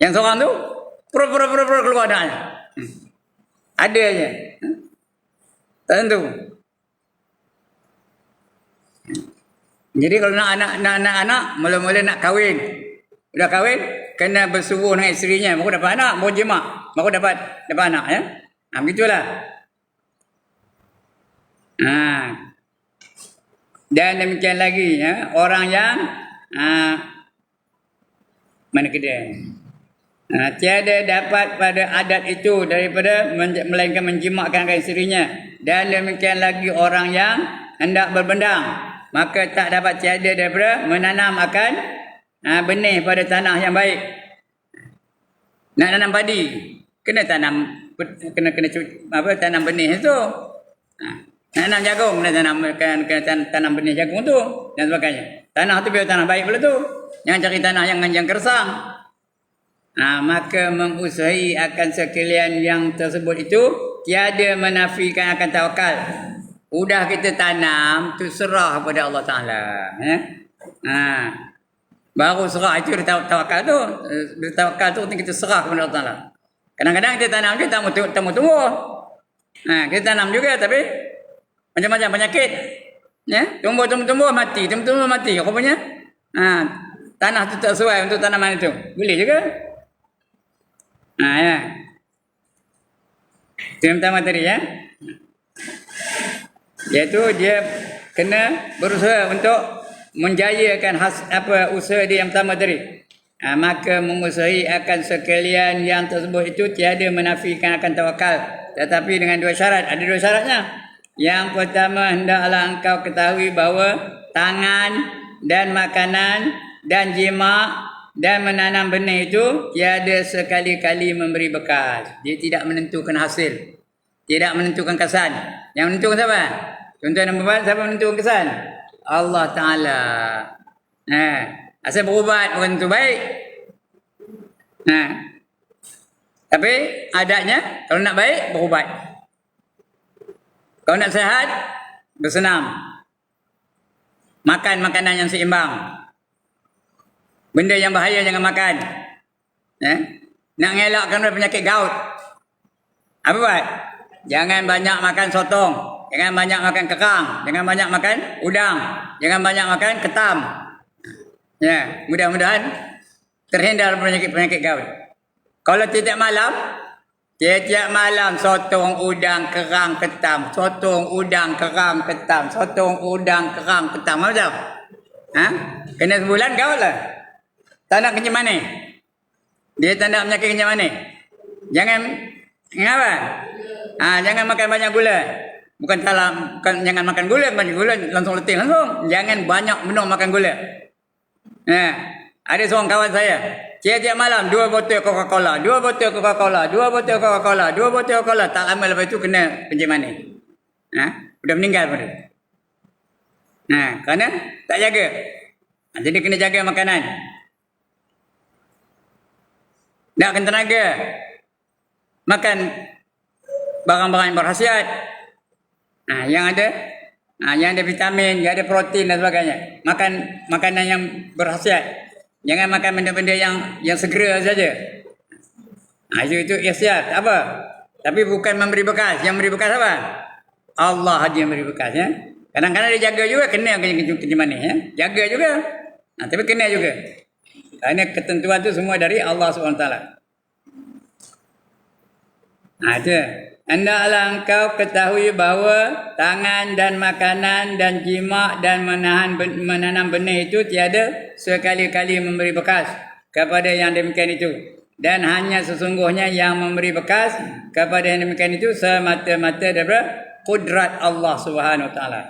Speaker 1: Yang seorang tu pura-pura keluar anaknya. Ada aja. Tak tentu. Jadi kalau nak anak, mula-mula nak kahwin. Sudah kahwin, kena bersubuh dengan isterinya. Baru dapat anak, baru jemaah. Baru dapat anak. Ya? Begitulah. Dan demikian lagi, ya, orang yang mana kedai? Tiada dapat pada adat itu daripada melainkan menjimakkan isterinya. Dan demikian lagi orang yang hendak berbendang, maka tak dapat tiada daripada menanam akan benih pada tanah yang baik. Nak tanam padi, kena tanam tanam benih itu. Tanam jagung, kena tanam benih jagung tu dan sebagainya. Tanah tu biar tanah baik pula tu. Jangan cari tanah yang kersang. Maka mengusahi akan sekalian yang tersebut itu tiada menafikan akan tawakal. Udah kita tanam tu serah kepada Allah Taala, ya. Baru serah itu tawakal tu. Tawakal tu kita serah kepada Allah Taala. Kadang-kadang kita tanam je tak mau tumbuh. Kita tanam juga tapi macam-macam penyakit. Ya, tumbuh mati, tumbuh mati. Rupanya tanah tu tak sesuai untuk tanaman itu. Boleh juga. Ya. Itu yang pertama tadi, ya. Iaitu dia kena berusaha untuk menjayakan usaha dia yang pertama tadi. Maka mengusahi akan sekalian yang tersebut itu tiada menafikan akan tawakal. Tetapi dengan dua syarat. Ada dua syaratnya. Yang pertama, hendaklah engkau ketahui bahawa tangan dan makanan dan jima dan menanam benih itu tiada sekali-kali memberi bekas. Dia tidak menentukan hasil. Tidak menentukan kesan. Yang menentukan siapa? Contoh nombor 4, siapa menentukan kesan? Allah Ta'ala. Asal berubat bukan tentu baik. Tapi adatnya kalau nak baik berubat. Kalau nak sihat bersenam. Makan makanan yang seimbang. Benda yang bahaya jangan makan. Nak ngelakkan penyakit gout. Apa buat? Jangan banyak makan sotong. Jangan banyak makan kerang. Jangan banyak makan udang. Jangan banyak makan ketam. Ya, mudah-mudahan terhindar penyakit-penyakit gout. Kalau tiap malam sotong, udang, kerang, ketam. Sotong, udang, kerang, ketam. Sotong, udang, kerang, ketam. Apa tahu? Kena sebulan gout lah. Tak nak kencing manis. Dia tak nak penyakit kencing manis. Jangan apa? Jangan makan banyak gula. Bukan jangan makan gula langsung letih langsung. Jangan banyak minum makan gula. Ada seorang kawan saya, tiap-tiap malam 2 botol Coca-Cola, 2 botol Coca-Cola, 2 botol Coca-Cola, 2 botol Coca-Cola. Tak lama lepas itu kena kencing manis. Sudah meninggal pada. Kerana tak jaga. Jadi kena jaga makanan. Nakkan tenaga. Makan barang-barang yang berkhasiat. Yang ada vitamin, yang ada protein dan sebagainya. Makan makanan yang berkhasiat. Jangan makan benda-benda yang segera saja. Itu ikhtiar. Apa? Tapi bukan memberi bekas. Yang memberi bekas apa? Allah saja yang memberi bekas, ya. Kadang-kadang dia jaga juga, kena kencing manis, ya. Jaga juga. Tapi kena juga. Kerana ketentuan itu semua dari Allah SWT. Itu. Hendaklah engkau ketahui bahawa tangan dan makanan dan jima dan menanam benih itu tiada sekali-kali memberi bekas kepada yang demikian itu. dan hanya sesungguhnya yang memberi bekas kepada yang demikian itu semata-mata daripada kudrat Allah Subhanahu Wa Taala.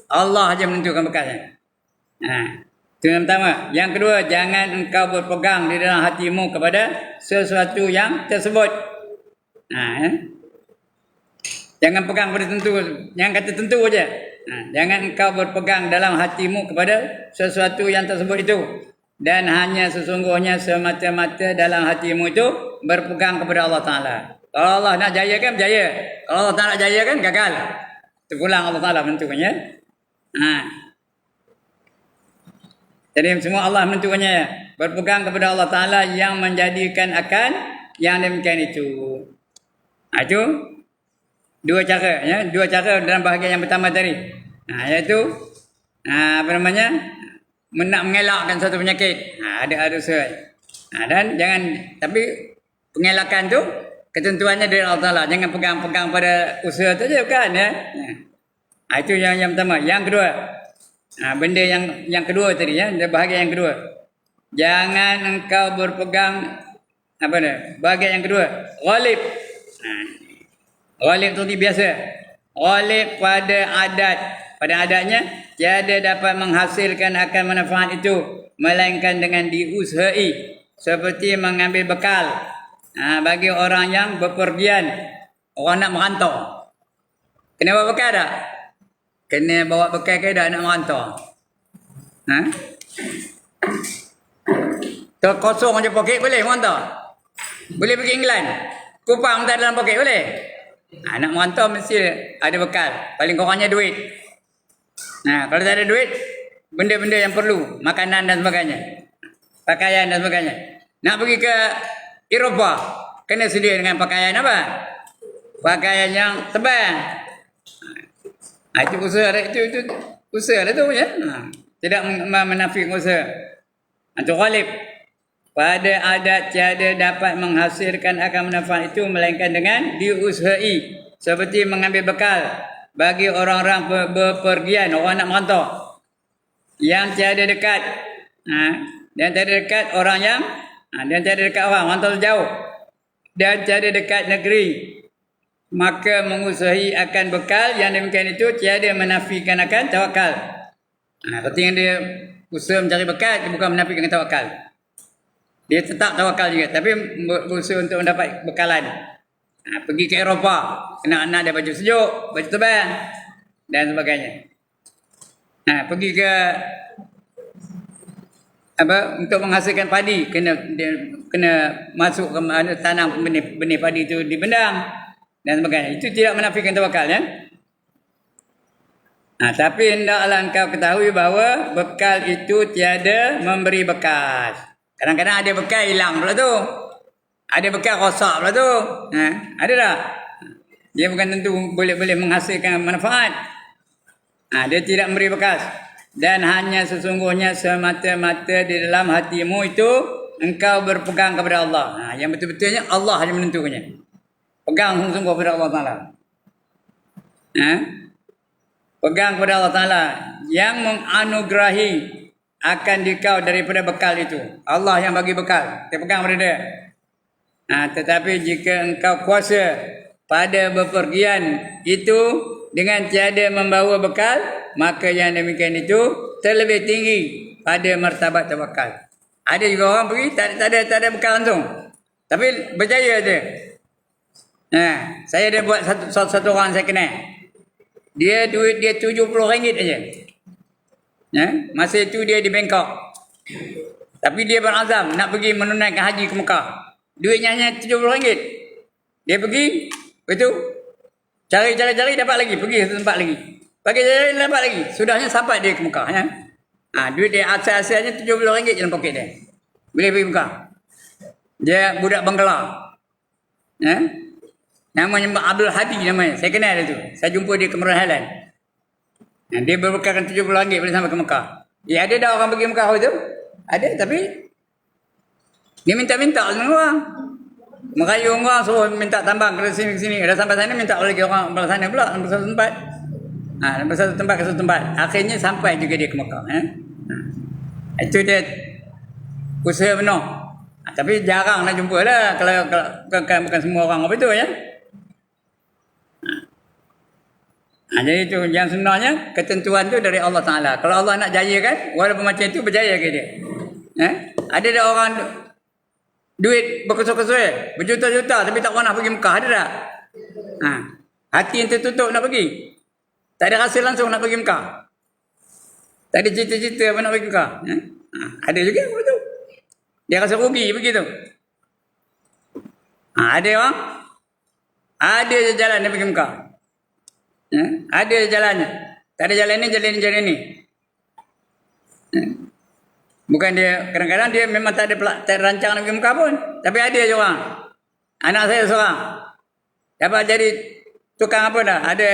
Speaker 1: Allah aja menentukan bekasnya. Itu yang pertama. Yang kedua, jangan engkau berpegang di dalam hatimu kepada sesuatu yang tersebut. Jangan pegang pada tentu, yang kata tentu aja. Jangan engkau berpegang dalam hatimu kepada sesuatu yang tersebut itu. Dan hanya sesungguhnya semata-mata dalam hatimu itu berpegang kepada Allah Ta'ala. Kalau Allah nak jaya kan berjaya. Kalau Allah tak nak jaya kan gagal. Terpulang Allah Ta'ala menentukannya. Jadi semua Allah menentukannya. Berpegang kepada Allah Ta'ala yang menjadikan akan yang demikian itu. Itu dua cara. Ya? Dua cara dalam bahagian yang pertama tadi. Iaitu nak mengelakkan satu penyakit. Ada usaha. Dan jangan, tapi pengelakan tu ketentuannya dari Allah Ta'ala. Jangan pegang-pegang pada usaha tu je, bukan ya. Itu yang pertama. Yang kedua, benda yang kedua tadi ya, bahagian yang kedua. Jangan engkau berpegang bahagian yang kedua, ghalib. Ghalib tu biasa. Ghalib pada adatnya tiada dapat menghasilkan akan manfaat itu melainkan dengan diusahai, seperti mengambil bekal bagi orang yang bepergian, orang nak merantau. Kena bawa bekal tak? Kena bawa bekal ke dah nak merantau? Terkosong je poket boleh merantau? Boleh pergi England? Kupang tak dalam poket boleh? Nak merantau mesti ada bekal. Paling kurangnya duit. Kalau tak ada duit, benda-benda yang perlu, makanan dan sebagainya, pakaian dan sebagainya. Nak pergi ke Eropah, kena sedia dengan pakaian apa? Pakaian yang tebal. Itu usaha itu usaha tu ya. Tidak menafikan usaha. Itu ghalib. Pada adat tiada dapat menghasilkan akan manfaat itu melainkan dengan diusahai, seperti mengambil bekal bagi orang-orang bepergian, orang nak merantau yang tiada dekat. Dan tiada dekat orang yang dan tiada dekat orang merantau jauh dan tiada dekat negeri, maka mengusahi akan bekal yang demikian itu tiada menafikan akan tawakal. Penting dia usaha mencari bekal, bukan menafikan tawakal. Dia tetap tawakal juga, tapi berusaha untuk mendapat bekalan. Pergi ke Eropah, kena ada baju sejuk, baju tebal dan sebagainya. Pergi ke untuk menghasilkan padi, kena masuk ke tanam benih padi itu di bendang dan sebagainya. Itu tidak menafikan tawakal ya. Tapi hendaklah engkau ketahui bahawa bekal itu tiada memberi bekas. Kadang-kadang ada bekal hilang pula tu. Ada bekal rosak pula tu. Ada tak? Dia bukan tentu boleh menghasilkan manfaat. Dia tidak memberi bekas. Dan hanya sesungguhnya semata-mata di dalam hatimu itu engkau berpegang kepada Allah. Yang betul-betulnya Allah yang menentukannya. Pegang sungguh kepada Allah Ta'ala. Pegang kepada Allah Ta'ala yang menganugerahi akan dikau daripada bekal itu. Allah yang bagi bekal. Kita pegang pada dia. Tetapi jika engkau kuasa pada bepergian itu dengan tiada membawa bekal, maka yang demikian itu terlebih tinggi pada martabat tawakal. Ada juga orang pergi tak ada bekal langsung, tapi berjaya dia. Saya ada buat satu orang saya kenal. Duit dia RM70 aja. Masa itu dia di Bangkok. Tapi dia berazam nak pergi menunaikan haji ke Mekah. Duitnya hanya RM70. Dia pergi, betul. Cari dapat lagi, pergi satu tempat lagi. Bagi cari dapat lagi. Sudahnya sampai dia ke Mekah ya. Duit dia asal-asalnya RM70 dalam poket dia. Boleh pergi Mekah. Dia budak Bangla. Namanya Abdul Hadi namanya. Saya kenal dia tu. Saya jumpa dia ke Merahalan. Dia berbekalkan RM70 boleh sampai ke Mekah. Ya ada dah orang pergi Mekah tu. Ada tapi dia minta-minta dengan orang. Merayu orang suruh minta tambang ke sini. Dah sampai sana minta lagi orang belah sana pula. Sampai satu tempat. Sampai satu tempat ke satu tempat. Akhirnya sampai juga dia ke Mekah. Itu dia usaha penuh. Tapi jarang nak jumpa lah kalau bukan semua orang apa itu ya. Jadi itu yang sebenarnya ketentuan tu dari Allah Taala. Kalau Allah nak jaya kan, walaupun macam itu berjaya ke dia. Ada dah orang duit berkesor-kesor, berjuta-juta tapi tak pernah pergi Mekah, ada tak? Hati yang tertutup nak pergi. Tak ada rasa langsung nak pergi Mekah. Tak ada cita-cita apa nak pergi Mekah. Ada juga betul. Dia rasa rugi begitu. Ada orang, ada je jalan dia pergi Mekah. Ada je jalannya. Tak ada jalan ni. Bukan dia, kadang-kadang dia memang tak ada rancang nak pergi Mekah pun. Tapi ada je orang. Anak saya seorang. Dapat jadi tukang apa dah? Ada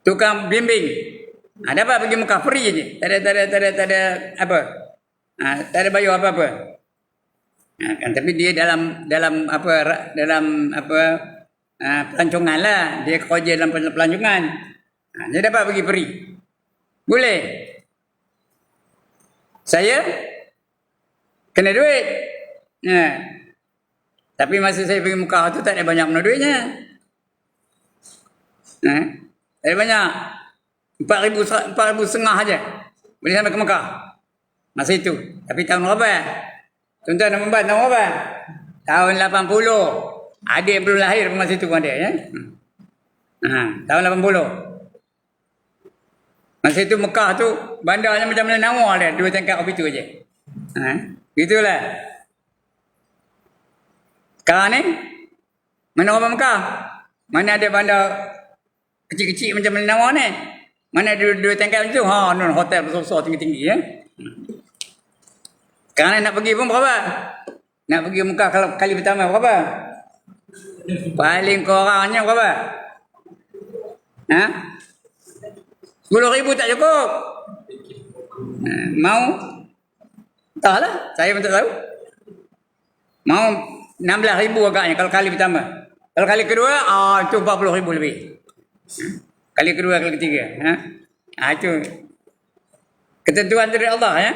Speaker 1: tukang bimbing. Dapat pergi Mekah free je. Tak ada apa. Tak ada bayar apa-apa. Kan, tapi dia dalam pelancongan lah. Dia kerja dalam pelancongan. Dia dapat pergi free. Boleh. Saya kena duit. Tapi masa saya pergi Mekah tu tak ada banyak mana duitnya. Tak ada banyak. 4,000 setengah aja. Boleh sampai ke Mekah. Masa itu. Tapi tahun berapa? Tuan-tuan dan puan, tahun berapa? Tahun 80. Adik yang belum lahir masa itu pun ada. Ya? Tahun 80. Masa itu Mekah tu bandarnya macam mana nawar dia. 2 tingkat itu aja. Gitulah. Sekarang ni mana orang Mekah? Mana ada bandar kecil-kecil macam mana nawar ni? Mana ada 2 tingkat macam tu? Hotel besar-besar tinggi-tinggi ya. Sekarang ni nak pergi pun berapa? Nak pergi Mekah kalau kali pertama berapa? Paling kurangnya berapa? 10,000 tak cukup. Mau? Entahlah, saya pun tak tahu. Mau 16,000 agaknya kalau kali pertama. Kalau kali kedua, itu 40,000 lebih. Kali kedua, kali ketiga. Itu ketentuan dari Allah ya.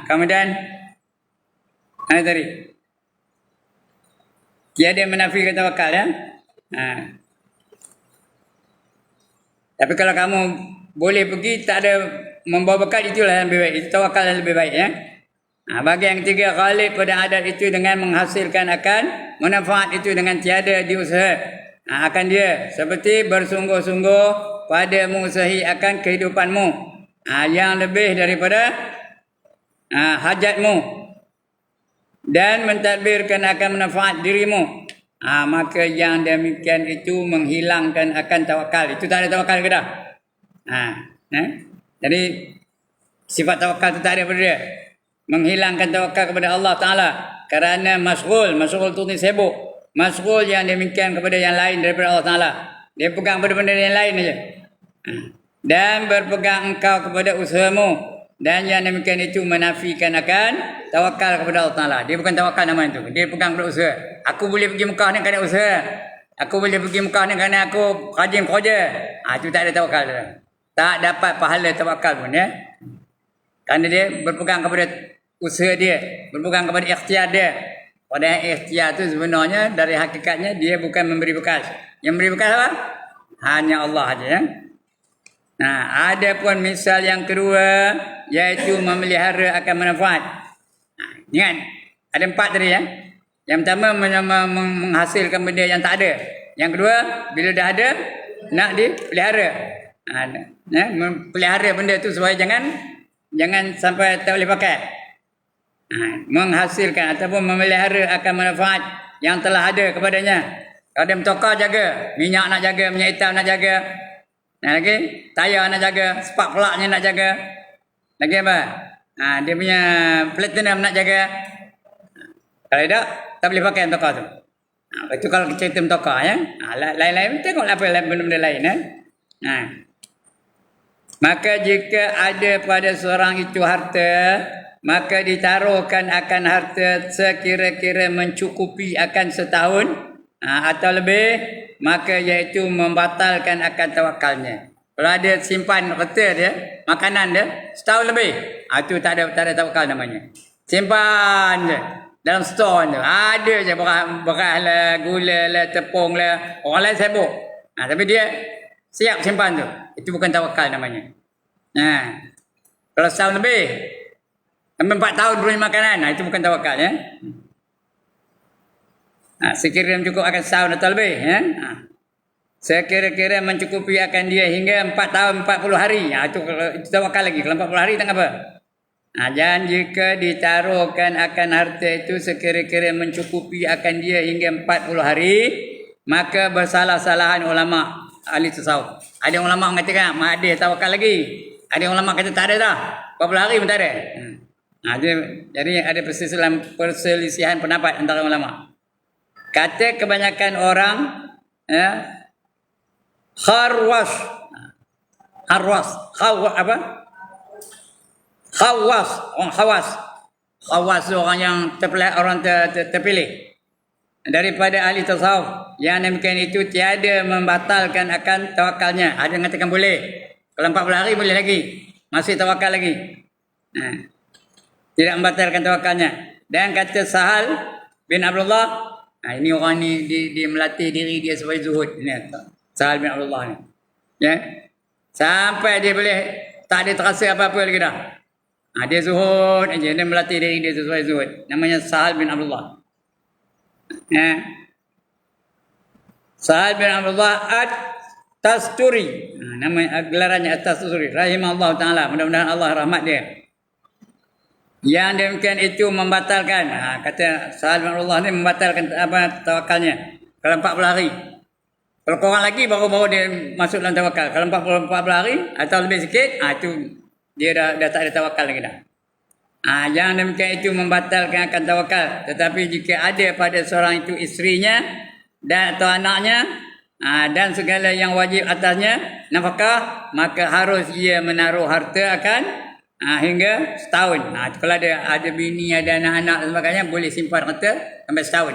Speaker 1: Kemudian mana tadi? Tiada menafikan tawakal ya. Tapi kalau kamu boleh pergi tak ada membawa bekal, itulah yang lebih baik. Itu tawakal yang lebih baik ya. Bagi yang ketiga, ghalib pada adat itu dengan menghasilkan akan manfaat itu dengan tiada diusaha akan dia, seperti bersungguh-sungguh pada mengusahi akan kehidupanmu yang lebih daripada hajatmu dan mentadbirkan akan manfaat dirimu. Maka yang demikian itu menghilangkan akan tawakal. Itu tak ada tawakal ke dah? Jadi sifat tawakal itu tak ada pada dia. Menghilangkan tawakal kepada Allah Ta'ala kerana masghul tu ni sibuk. Masghul yang demikian kepada yang lain daripada Allah Ta'ala. Dia pegang pada benda yang lain saja. Dan berpegang engkau kepada usahamu. Dan yang demikian itu menafikan akan tawakal kepada Allah Ta'ala. Dia bukan tawakal nama itu. Dia pegang pada usaha. Aku boleh pergi Mekah ni kerana usaha. Aku boleh pergi Mekah ni kerana aku rajin kerja. Itu tak ada tawakal. Tak dapat pahala tawakal pun ya. Kerana dia berpegang kepada usaha dia. Berpegang kepada ikhtiar dia. Padahal ikhtiar tu sebenarnya dari hakikatnya dia bukan memberi bekal. Yang memberi bekal apa? Hanya Allah saja ya. Ada pun misal yang kedua, iaitu memelihara akan manfaat. Ingat, ada 4 tadi ya. Yang pertama menghasilkan benda yang tak ada. Yang kedua, bila dah ada, nak dipelihara. Pelihara benda tu supaya jangan sampai tak boleh pakai. Menghasilkan ataupun memelihara akan manfaat yang telah ada kepadanya. Kalau dia mentokar, jaga. Minyak nak jaga, minyak hitam nak jaga. Lagi tayar nak jaga, spark plugnya nak jaga. Lagi apa? Dia punya platinum nak jaga. Kalau tak boleh pakai mentokar tu. Itu kalau cerita mentokar ya. Lain-lain tengok apa benda-benda lain ya. Maka jika ada pada seorang itu harta, maka ditaruhkan akan harta sekira-kira mencukupi akan setahun atau lebih, maka iaitu membatalkan akan tawakalnya. Kalau ada simpan kereta dia, makanan dia, setahun lebih. Itu tak ada tawakal namanya. Simpan je. Dalam store je. Ada je beras lah, gula lah, tepung lah. Orang lain sibuk. Tapi dia siap simpan tu. Itu bukan tawakal namanya. Kalau setahun lebih, sampai 4 tahun punya makanan, itu bukan tawakal ya. Sekiranya cukup akan setahun atau lebih ya. Sekira-kira mencukupi akan dia hingga 4 tahun 40 hari. Itu tawakal lagi. Kalau 40 hari tengah apa? Dan jika ditaruhkan akan harta itu sekira-kira mencukupi akan dia hingga 40 hari, maka bersalah-salahan ulama ahli tasawuf. Ada ulama mengatakan ada tawakal lagi. Ada ulama kata tak ada dah. 40 hari pun tak ada. Jadi ada perselisihan pendapat antara ulama. Kata kebanyakan orang khawas orang yang terpilih daripada ahli tasawuf yang demikian itu tiada membatalkan akan tawakalnya. Ada yang mengatakan boleh, kalau 40 hari boleh lagi, masih tawakal lagi, tidak membatalkan tawakalnya. Dan kata Sahal bin Abdullah, ini orang ni dia melatih diri dia sebagai zuhud ni, Sahal bin Abdullah ni ya, sampai dia boleh tak ada terasa apa-apa lagi dah. Dia zuhud aja, dia melatih diri dia sesuai zuhud. Namanya Sahal bin Abdullah. Sahal bin Abdullah At-Tasturi. Nama gelarannya At-Tasturi. Rahimahullah taala, mudah-mudahan Allah rahmat dia. Yang demikian itu membatalkan, kata Sahal bin Abdullah ni membatalkan tawakalnya kalau 40 hari. Kalau kurang lagi baru dia masuk dalam tawakal. Kalau 40 hari atau lebih sikit, itu dia dah tak ada tawakal lagi dah. Yang demikian itu membatalkan akan tawakal. Tetapi jika ada pada seorang itu isterinya dan atau anaknya, dan segala yang wajib atasnya nafkah, maka harus ia menaruh harta akan hingga setahun. Kalau ada bini, ada anak-anak dan sebagainya, boleh simpan harta sampai setahun.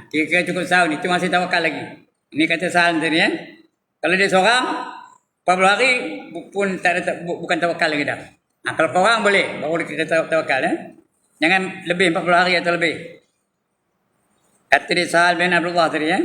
Speaker 1: Kira-kira cukup setahun, itu masih tawakal lagi. Ini kata Sahal tadi ya. Kalau dia seorang 40 hari pun tak ada, bukan tawakal lagi dah. Kalau korang boleh, baru kita tawakal ya. Jangan lebih 40 hari atau lebih. Kata dia Sahal bin Abdullah tadi ya.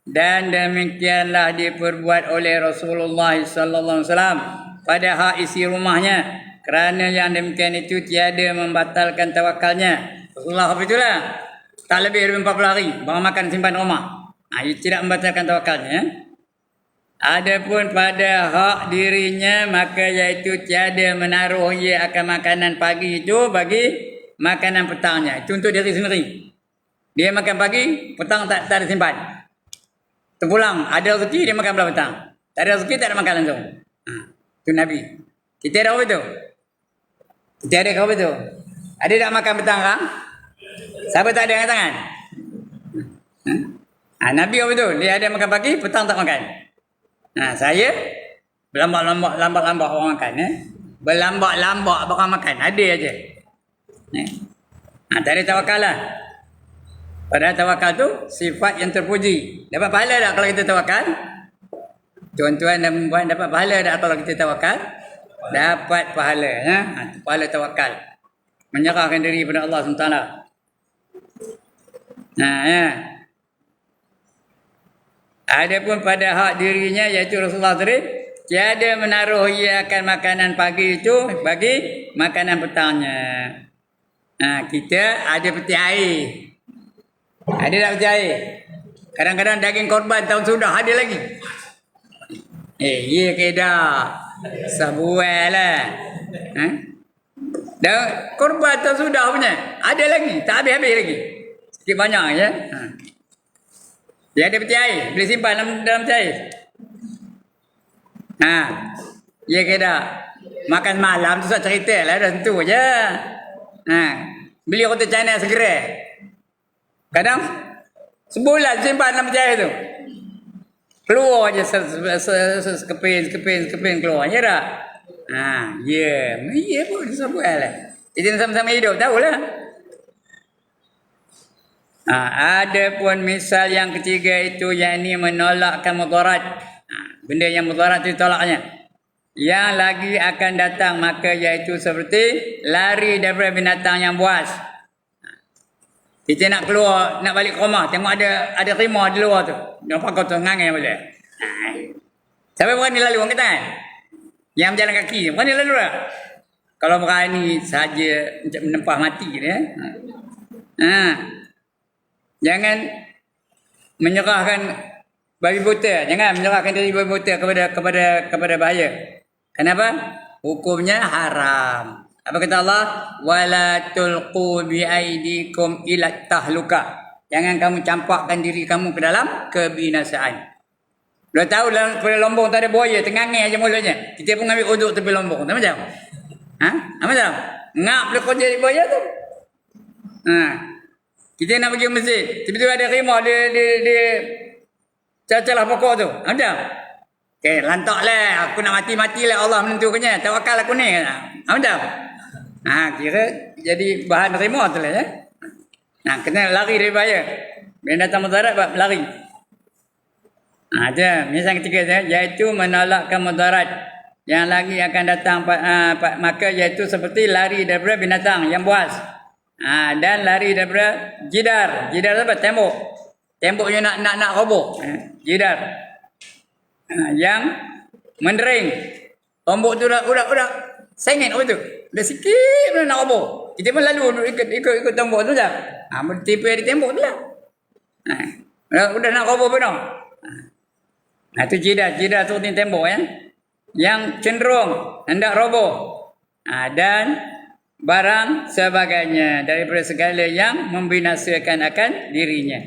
Speaker 1: Dan demikianlah diperbuat oleh Rasulullah sallallahu alaihi wasallam pada hak isi rumahnya, kerana yang demikian itu tiada membatalkan tawakalnya. Rasulullah itulah tak lebih dari 40 hari bawa makan simpan rumah. Ia tidak membatalkan tawakalnya ya. Adapun pada hak dirinya, maka iaitu tiada menaruh ia akan makanan pagi itu bagi makanan petangnya. Itu untuk diri sendiri. Dia makan pagi, petang tak ada simpan. Terpulang, ada rezeki dia makan belah petang. Tak ada rezeki tak ada makan langsung. Itu Nabi. Kita ada apa itu? Kita ada apa itu? Ada tak makan petang kan? Siapa tak ada angkat tangan? Nabi apa itu? Dia ada makan pagi, petang tak makan. Saya berlambat-lambat orang makan ya. Berlambat-lambat orang makan. Ada aja. Tak ada tawakal lah. Padahal tawakal tu sifat yang terpuji. Dapat pahala tak kalau kita tawakal? Tuan-tuan dan puan dapat pahala tak kalau kita tawakal? Dapat pahala ya. Pahala tawakal. Menyerahkan diri kepada Allah SWT. Ya. Adapun pada hak dirinya, iaitu Rasulullah tadi, tiada menaruh ia akan makanan pagi itu bagi makanan petangnya. Kita ada peti air. Ada tak peti air? Kadang-kadang daging korban tahun sudah ada lagi. Ya ke dah. Sabuai lah. Dan korban tahun sudah punya. Ada lagi. Tak habis-habis lagi. Sikit banyak ya. Dia ada peti air. Boleh simpan dalam peti air. Ya ke dah. Makan malam tu cerita lah. Dah tentu je. Beli roti China segera. Kadang sebulan simpan dalam peti air tu. Keluar je sekeping keluar. Ya tak? Ya pun disebut lah. Jadi sama-sama hidup. Tahulah. Ada pun misal yang ketiga itu yakni menolakkan mudarat. Benda yang mudarat itu tolaknya. Yang lagi akan datang maka iaitu seperti lari daripada binatang yang buas. Kita nak keluar, nak balik ke rumah, tengok ada rimau di luar tu. Nampak kau tu ngangai boleh. Siapa berani lalu orang kata kan? Yang berjalan kaki, berani lalu tak? Kalau berani saja untuk menempah mati dia. Jangan menyerahkan babi buta, jangan menyerahkan diri babi buta kepada bahaya. Kenapa? Hukumnya haram. Apa kata Allah? Wala tulqu bi aidikum ila tahluka. Jangan kamu campakkan diri kamu ke dalam kebinasaan. Dah tahu dalam lombong tak ada buaya, tengangin aja mulutnya. Kita pun ambil uduk tepi lombong. Tak macam? Apa macam? Ngap boleh kerja di buaya tu. Kita nak pergi ke masjid, tiba-tiba ada rimau dia cacalah pokok tu. Macam? Okay, lantaklah. Aku nak mati-matilah, Allah menentukannya. Tawakal aku ni. Macam? Kira jadi bahan rimau tu lah ya. Kena lari dari bahaya. Bila datang mudarat, lari. Ada misal ketiga iaitu menolakkan mudarat. Yang lagi akan datang maka iaitu seperti lari daripada binatang yang buas. Dan lari daripada jidar. Jidar apa? Tembok. Tembok yang nak roboh. Jidar. Yang mendering. Tombok tu udah sengit apa tu? Dah sikit pun nak roboh. Kita pun lalu ikut tombok tu dah. Bertipu di tembok tu lah. Udah nak roboh pun dah. Itu jidar. Jidar tu tembok ya. Yang cenderung hendak roboh. Dan barang sebagainya daripada segala yang membinasakan akan dirinya.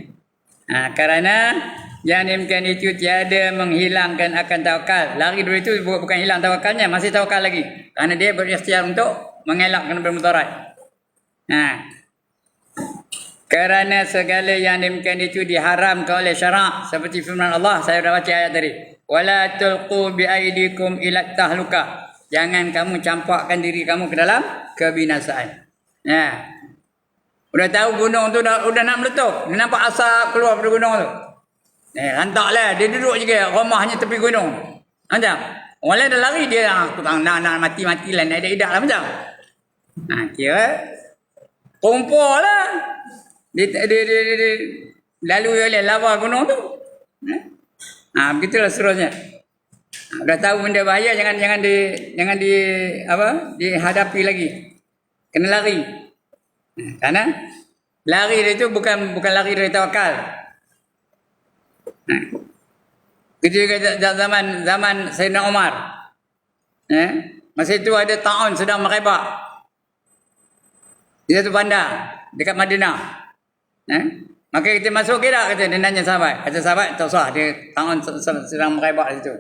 Speaker 1: Kerana yang demikian itu tiada menghilangkan akan tawakal. Lari dari itu bukan hilang tawakalnya, masih tawakal lagi. Kerana dia berikhtiar untuk mengelakkan bermudarat. Kerana segala yang demikian itu diharamkan oleh syarak seperti firman Allah, saya dah baca ayat tadi. Wala tulqu bi aidikum ila tahluka. Jangan kamu campakkan diri kamu ke dalam kebinasaan. Udah tahu gunung tu udah nak meletup. Dia nampak asap keluar dari gunung tu. Lantaklah. Dia duduk juga rumahnya tepi gunung. Macam? Orang lain dah lari. Dia aku nak mati-matilah. Nak idak-idak lah macam. Kira kumpul lah. Dia lalu oleh lava gunung tu. Begitulah seterusnya. Dah tahu benda bahaya jangan dihadapi lagi. Kena lari. Karena lari itu bukan lari dari tawakal. Itu juga zaman Sayyidina Umar. Masa itu ada ta'un sedang merebak. Di satu bandar dekat Madinah. Maka kita masuk ke tak? Kata dia nanya sahabat. Kata sahabat tak usah, dia ta'un sedang merebak di situ.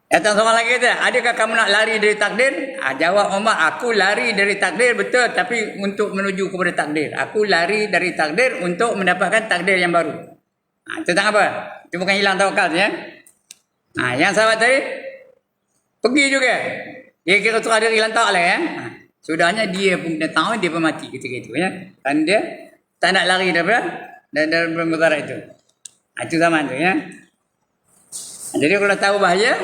Speaker 1: Datang seorang lagi kata, adakah kamu nak lari dari takdir? Jawab Umar, aku lari dari takdir betul, tapi untuk menuju kepada takdir. Aku lari dari takdir untuk mendapatkan takdir yang baru. Tentang apa? Itu bukan hilang tawakal ya. Yang sahabat tadi pergi juga. Dia kira tu ada hilang tawakal ya. Sudahnya dia pun dah tahu dia pun mati ketika itu ya. Kan dia tak nak lari daripada mudarat itu. Itu zaman tu ya. Jadi kalau tahu bahaya,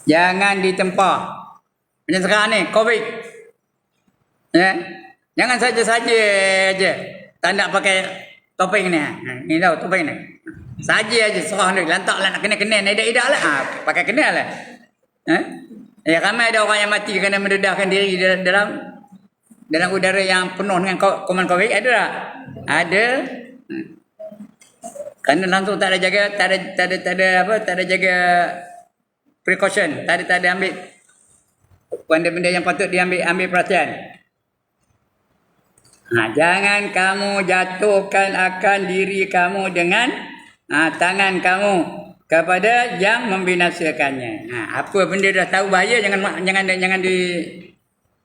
Speaker 1: jangan ditempah. Macam sekarang ni, COVID. Jangan saja-saja aja. Tak nak pakai topeng ni. Ni tahu topeng ni. Saja aja serah ni. Lantaklah nak kena-kena. Idak-idak lah. Pakai kena lah. Ramai ada orang yang mati kerana mendedahkan diri dalam udara yang penuh dengan kuman COVID. Ada tak? Ada. Kerana langsung tak ada jaga, tak ada jaga precaution, tak ada ambil benda-benda yang patut diambil perhatian. Jangan kamu jatuhkan akan diri kamu dengan tangan kamu kepada yang membinasakannya. Apa benda dah tahu bahaya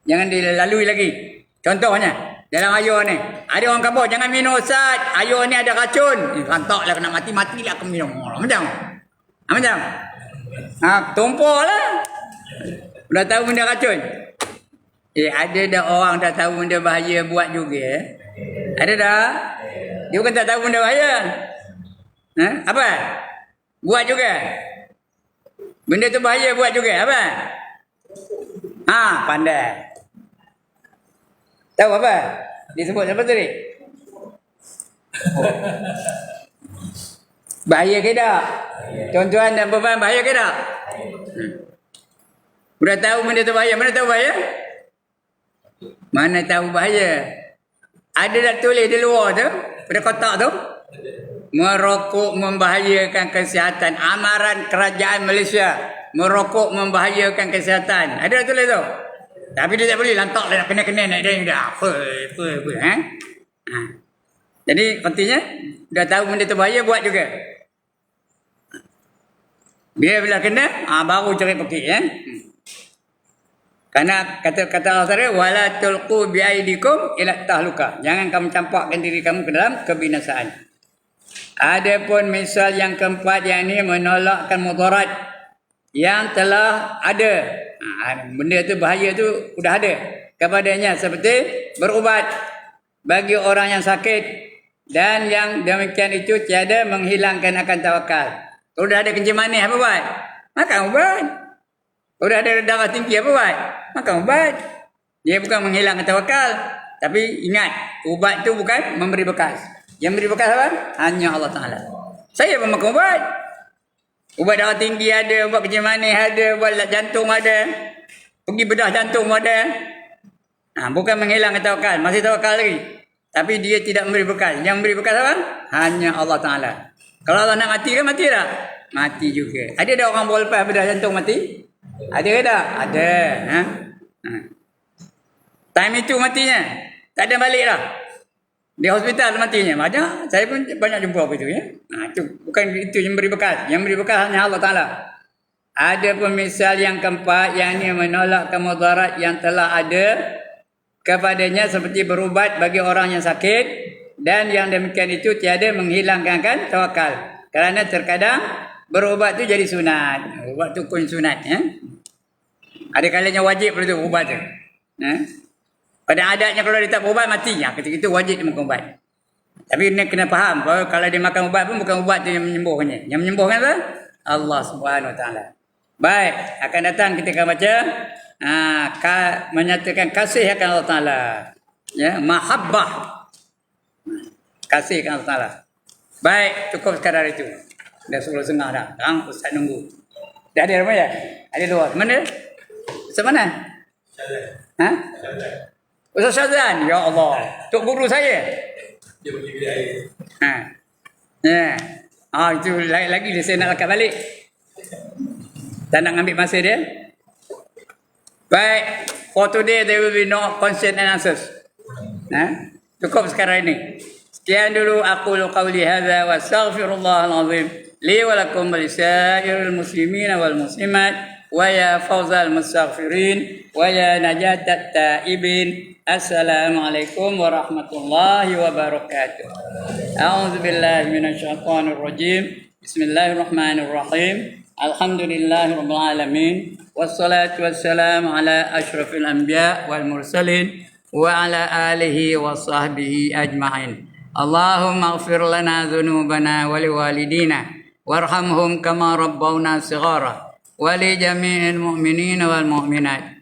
Speaker 1: jangan dilalui lagi. Contohnya dalam air ni, ada orang kampung, jangan minum Ustaz, air ni ada racun. Lantaklah kena mati-matilah aku minum. Macam? Macam? Tumpul lah. Dah tahu benda racun. Ada dah orang dah tahu benda bahaya buat juga. Ada dah? Dia bukan tak tahu benda bahaya. Ha? Apa? Buat juga. Benda tu bahaya buat juga. Apa? Pandai. Tahu apa? Disebut apa tadi? Bahaya ke tak? Tuan-tuan dan puan-puan, bahaya ke tak? Sudah tahu benda tu bahaya. Mana tahu bahaya? Mana tahu bahaya? Ada dah tulis di luar tu, pada kotak tu. Merokok membahayakan kesihatan. Amaran kerajaan Malaysia. Merokok membahayakan kesihatan. Ada dah tulis tu. Tapi dia tak boleh lantak nak kena-kena nak dah. Apa. Jadi artinya dah tahu benda tu bahaya, buat juga. Bila kena, baru cari pekik. Karena kata Allah Taala, wala tulqu biaidikum ila tahluka. Jangan kamu campakkan diri kamu ke dalam kebinasaan. Adapun misal yang keempat, yang ini menolakkan mudarat yang telah ada. Benda tu bahaya tu sudah ada kepadanya, seperti berubat bagi orang yang sakit, dan yang demikian itu tiada menghilangkan akan tawakal. Kalau dah ada kencing manis, apa buat? Makan ubat. Kalau dah ada darah tinggi, apa buat? Makan ubat. Dia bukan menghilangkan tawakal, tapi ingat, ubat tu bukan memberi bekas. Yang beri bekas apa? Hanya Allah Ta'ala. Saya pun makan ubat. Ubat darah tinggi ada, ubat kencing manis ada, ubat jantung ada, pergi bedah jantung ada. Bukan menghilangkan tawakal, masih tawakal lagi. Tapi dia tidak memberi bekas. Yang memberi bekas apa? Hanya Allah Ta'ala. Kalau Allah nak mati kan mati tak? Mati juga. Ada tak orang bawa lepas bedah jantung mati? Ada ke tak? Ada. Time itu matinya. Tak ada balik dah. Di hospital matinya. Banyak. Saya pun banyak jumpa apa itu. Ya? Itu bukan itu yang beri bekas. Yang beri bekas hanya Allah Ta'ala. Ada pun misal yang keempat, yang ini menolak kemudarat yang telah ada kepadanya, seperti berubat bagi orang yang sakit, dan yang demikian itu tiada menghilangkan tawakal. Kerana terkadang berubat tu jadi sunat. Ubat tu pun sunat. Ada kalanya wajib pada tu ubat tu. Pada adatnya kalau dia tak berubat mati. Ketika itu wajib dia makan ubat. Tapi dia kena faham bahawa kalau dia makan ubat pun bukan ubat tu yang menyembuhkannya. Yang menyembuhkan apa? Allah Subhanahu Wa Taala. Baik, akan datang kita akan baca menyatakan kasih akan Allah Taala. Ya, mahabbah. Kasih akan Allah Taala. Baik, cukup sekadar itu. Dah 10.30 dah. Sekarang Ustaz nunggu. Dah ada rumah ya? Ada luar. Mana? Ustaz mana? Ustaz Syazan. Ya Allah. Tok guru saya.
Speaker 2: Dia pergi bilik air.
Speaker 1: Ya. Itu lagi dia saya nak lekat balik. Tak nak ambil masa dia. Baik. For today there will be no question and answers. Cukup sekarang ini. Sekian dulu aku qauli hadza wa astaghfirullahal azim li wa lakum wa lisairil muslimin wal muslimat wa ya fawzal mustaghfirin wa ya najatat taibin. Assalamualaikum warahmatullahi wabarakatuh. A'udzu billahi minasyaitonir rajim. Bismillahirrahmanirrahim. Alhamdulillahirabbil alamin wassalatu wassalamu ala asyrafil anbiya wal mursalin wa ala alihi wa sahbihi ajma'in. Allahumma ighfir lana dhunubana wa liwalidina warhamhum kama rabbawna shighara wa li jami'il mu'minina wal mu'minat